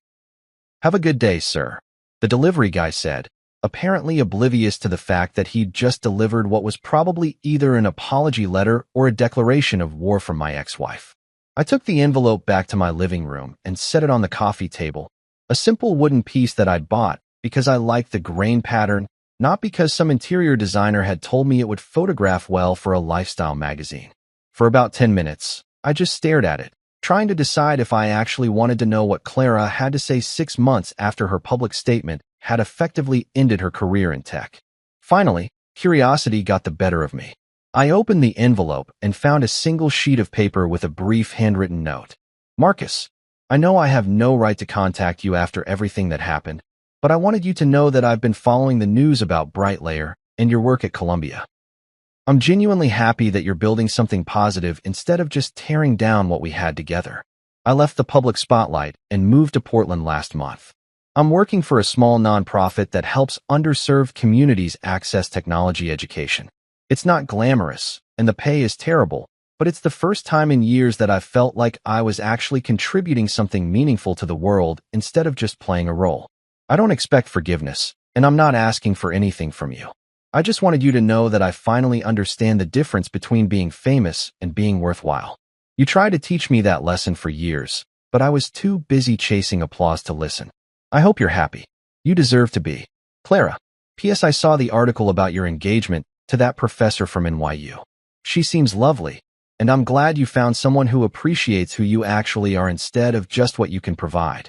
"Have a good day, sir," the delivery guy said, apparently oblivious to the fact that he'd just delivered what was probably either an apology letter or a declaration of war from my ex-wife. I took the envelope back to my living room and set it on the coffee table, a simple wooden piece that I'd bought because I liked the grain pattern, not because some interior designer had told me it would photograph well for a lifestyle magazine. For about 10 minutes, I just stared at it, trying to decide if I actually wanted to know what Clara had to say 6 months after her public statement had effectively ended her career in tech. Finally, curiosity got the better of me. I opened the envelope and found a single sheet of paper with a brief handwritten note. "Marcus, I know I have no right to contact you after everything that happened, but I wanted you to know that I've been following the news about BrightLayer and your work at Columbia. I'm genuinely happy that you're building something positive instead of just tearing down what we had together. I left the public spotlight and moved to Portland last month. I'm working for a small nonprofit that helps underserved communities access technology education. It's not glamorous, and the pay is terrible, but it's the first time in years that I've felt like I was actually contributing something meaningful to the world instead of just playing a role. I don't expect forgiveness, and I'm not asking for anything from you. I just wanted you to know that I finally understand the difference between being famous and being worthwhile. You tried to teach me that lesson for years, but I was too busy chasing applause to listen. I hope you're happy. You deserve to be. Clara. P.S. I saw the article about your engagement to that professor from NYU. She seems lovely, and I'm glad you found someone who appreciates who you actually are instead of just what you can provide."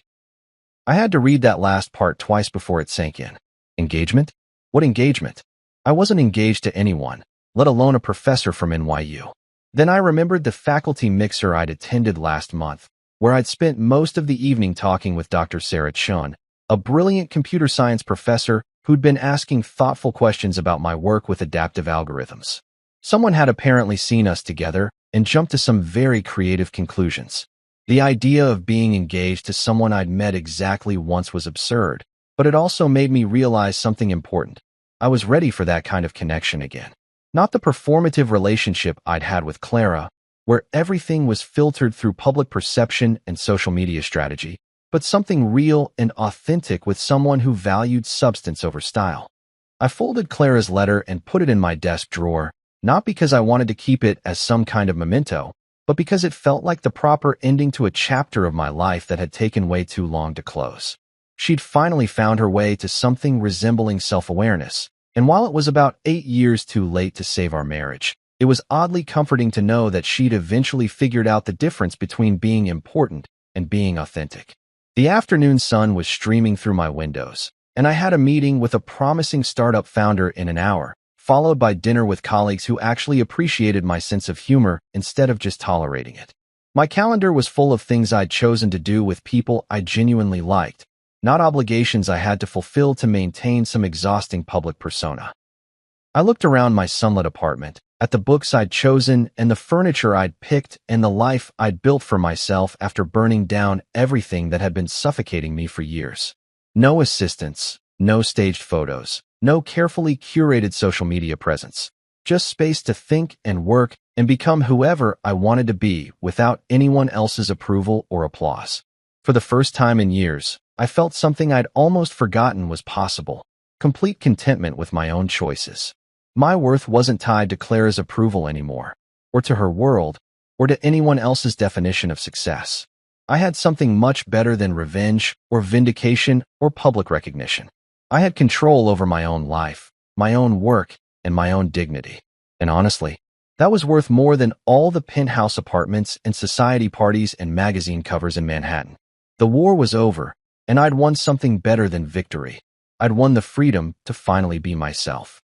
I had to read that last part twice before it sank in. Engagement? What engagement? I wasn't engaged to anyone, let alone a professor from NYU. Then I remembered the faculty mixer I'd attended last month, where I'd spent most of the evening talking with Dr. Sarah Chun, a brilliant computer science professor who'd been asking thoughtful questions about my work with adaptive algorithms. Someone had apparently seen us together and jumped to some very creative conclusions. The idea of being engaged to someone I'd met exactly once was absurd, but it also made me realize something important. I was ready for that kind of connection again. Not the performative relationship I'd had with Clara, where everything was filtered through public perception and social media strategy, but something real and authentic with someone who valued substance over style. I folded Clara's letter and put it in my desk drawer, not because I wanted to keep it as some kind of memento, but because it felt like the proper ending to a chapter of my life that had taken way too long to close. She'd finally found her way to something resembling self-awareness, and while it was about 8 years too late to save our marriage, It was oddly comforting to know that she'd eventually figured out the difference between being important and being authentic. The afternoon sun was streaming through my windows, and I had a meeting with a promising startup founder in an hour, followed by dinner with colleagues who actually appreciated my sense of humor instead of just tolerating it. My calendar was full of things I'd chosen to do with people I genuinely liked, not obligations I had to fulfill to maintain some exhausting public persona. I looked around my sunlit apartment, at the books I'd chosen and the furniture I'd picked and the life I'd built for myself after burning down everything that had been suffocating me for years. No assistants, no staged photos, no carefully curated social media presence. Just space to think and work and become whoever I wanted to be without anyone else's approval or applause. For the first time in years, I felt something I'd almost forgotten was possible: complete contentment with my own choices. My worth wasn't tied to Clara's approval anymore, or to her world, or to anyone else's definition of success. I had something much better than revenge or vindication or public recognition. I had control over my own life, my own work, and my own dignity. And honestly, that was worth more than all the penthouse apartments and society parties and magazine covers in Manhattan. The war was over, and I'd won something better than victory. I'd won the freedom to finally be myself.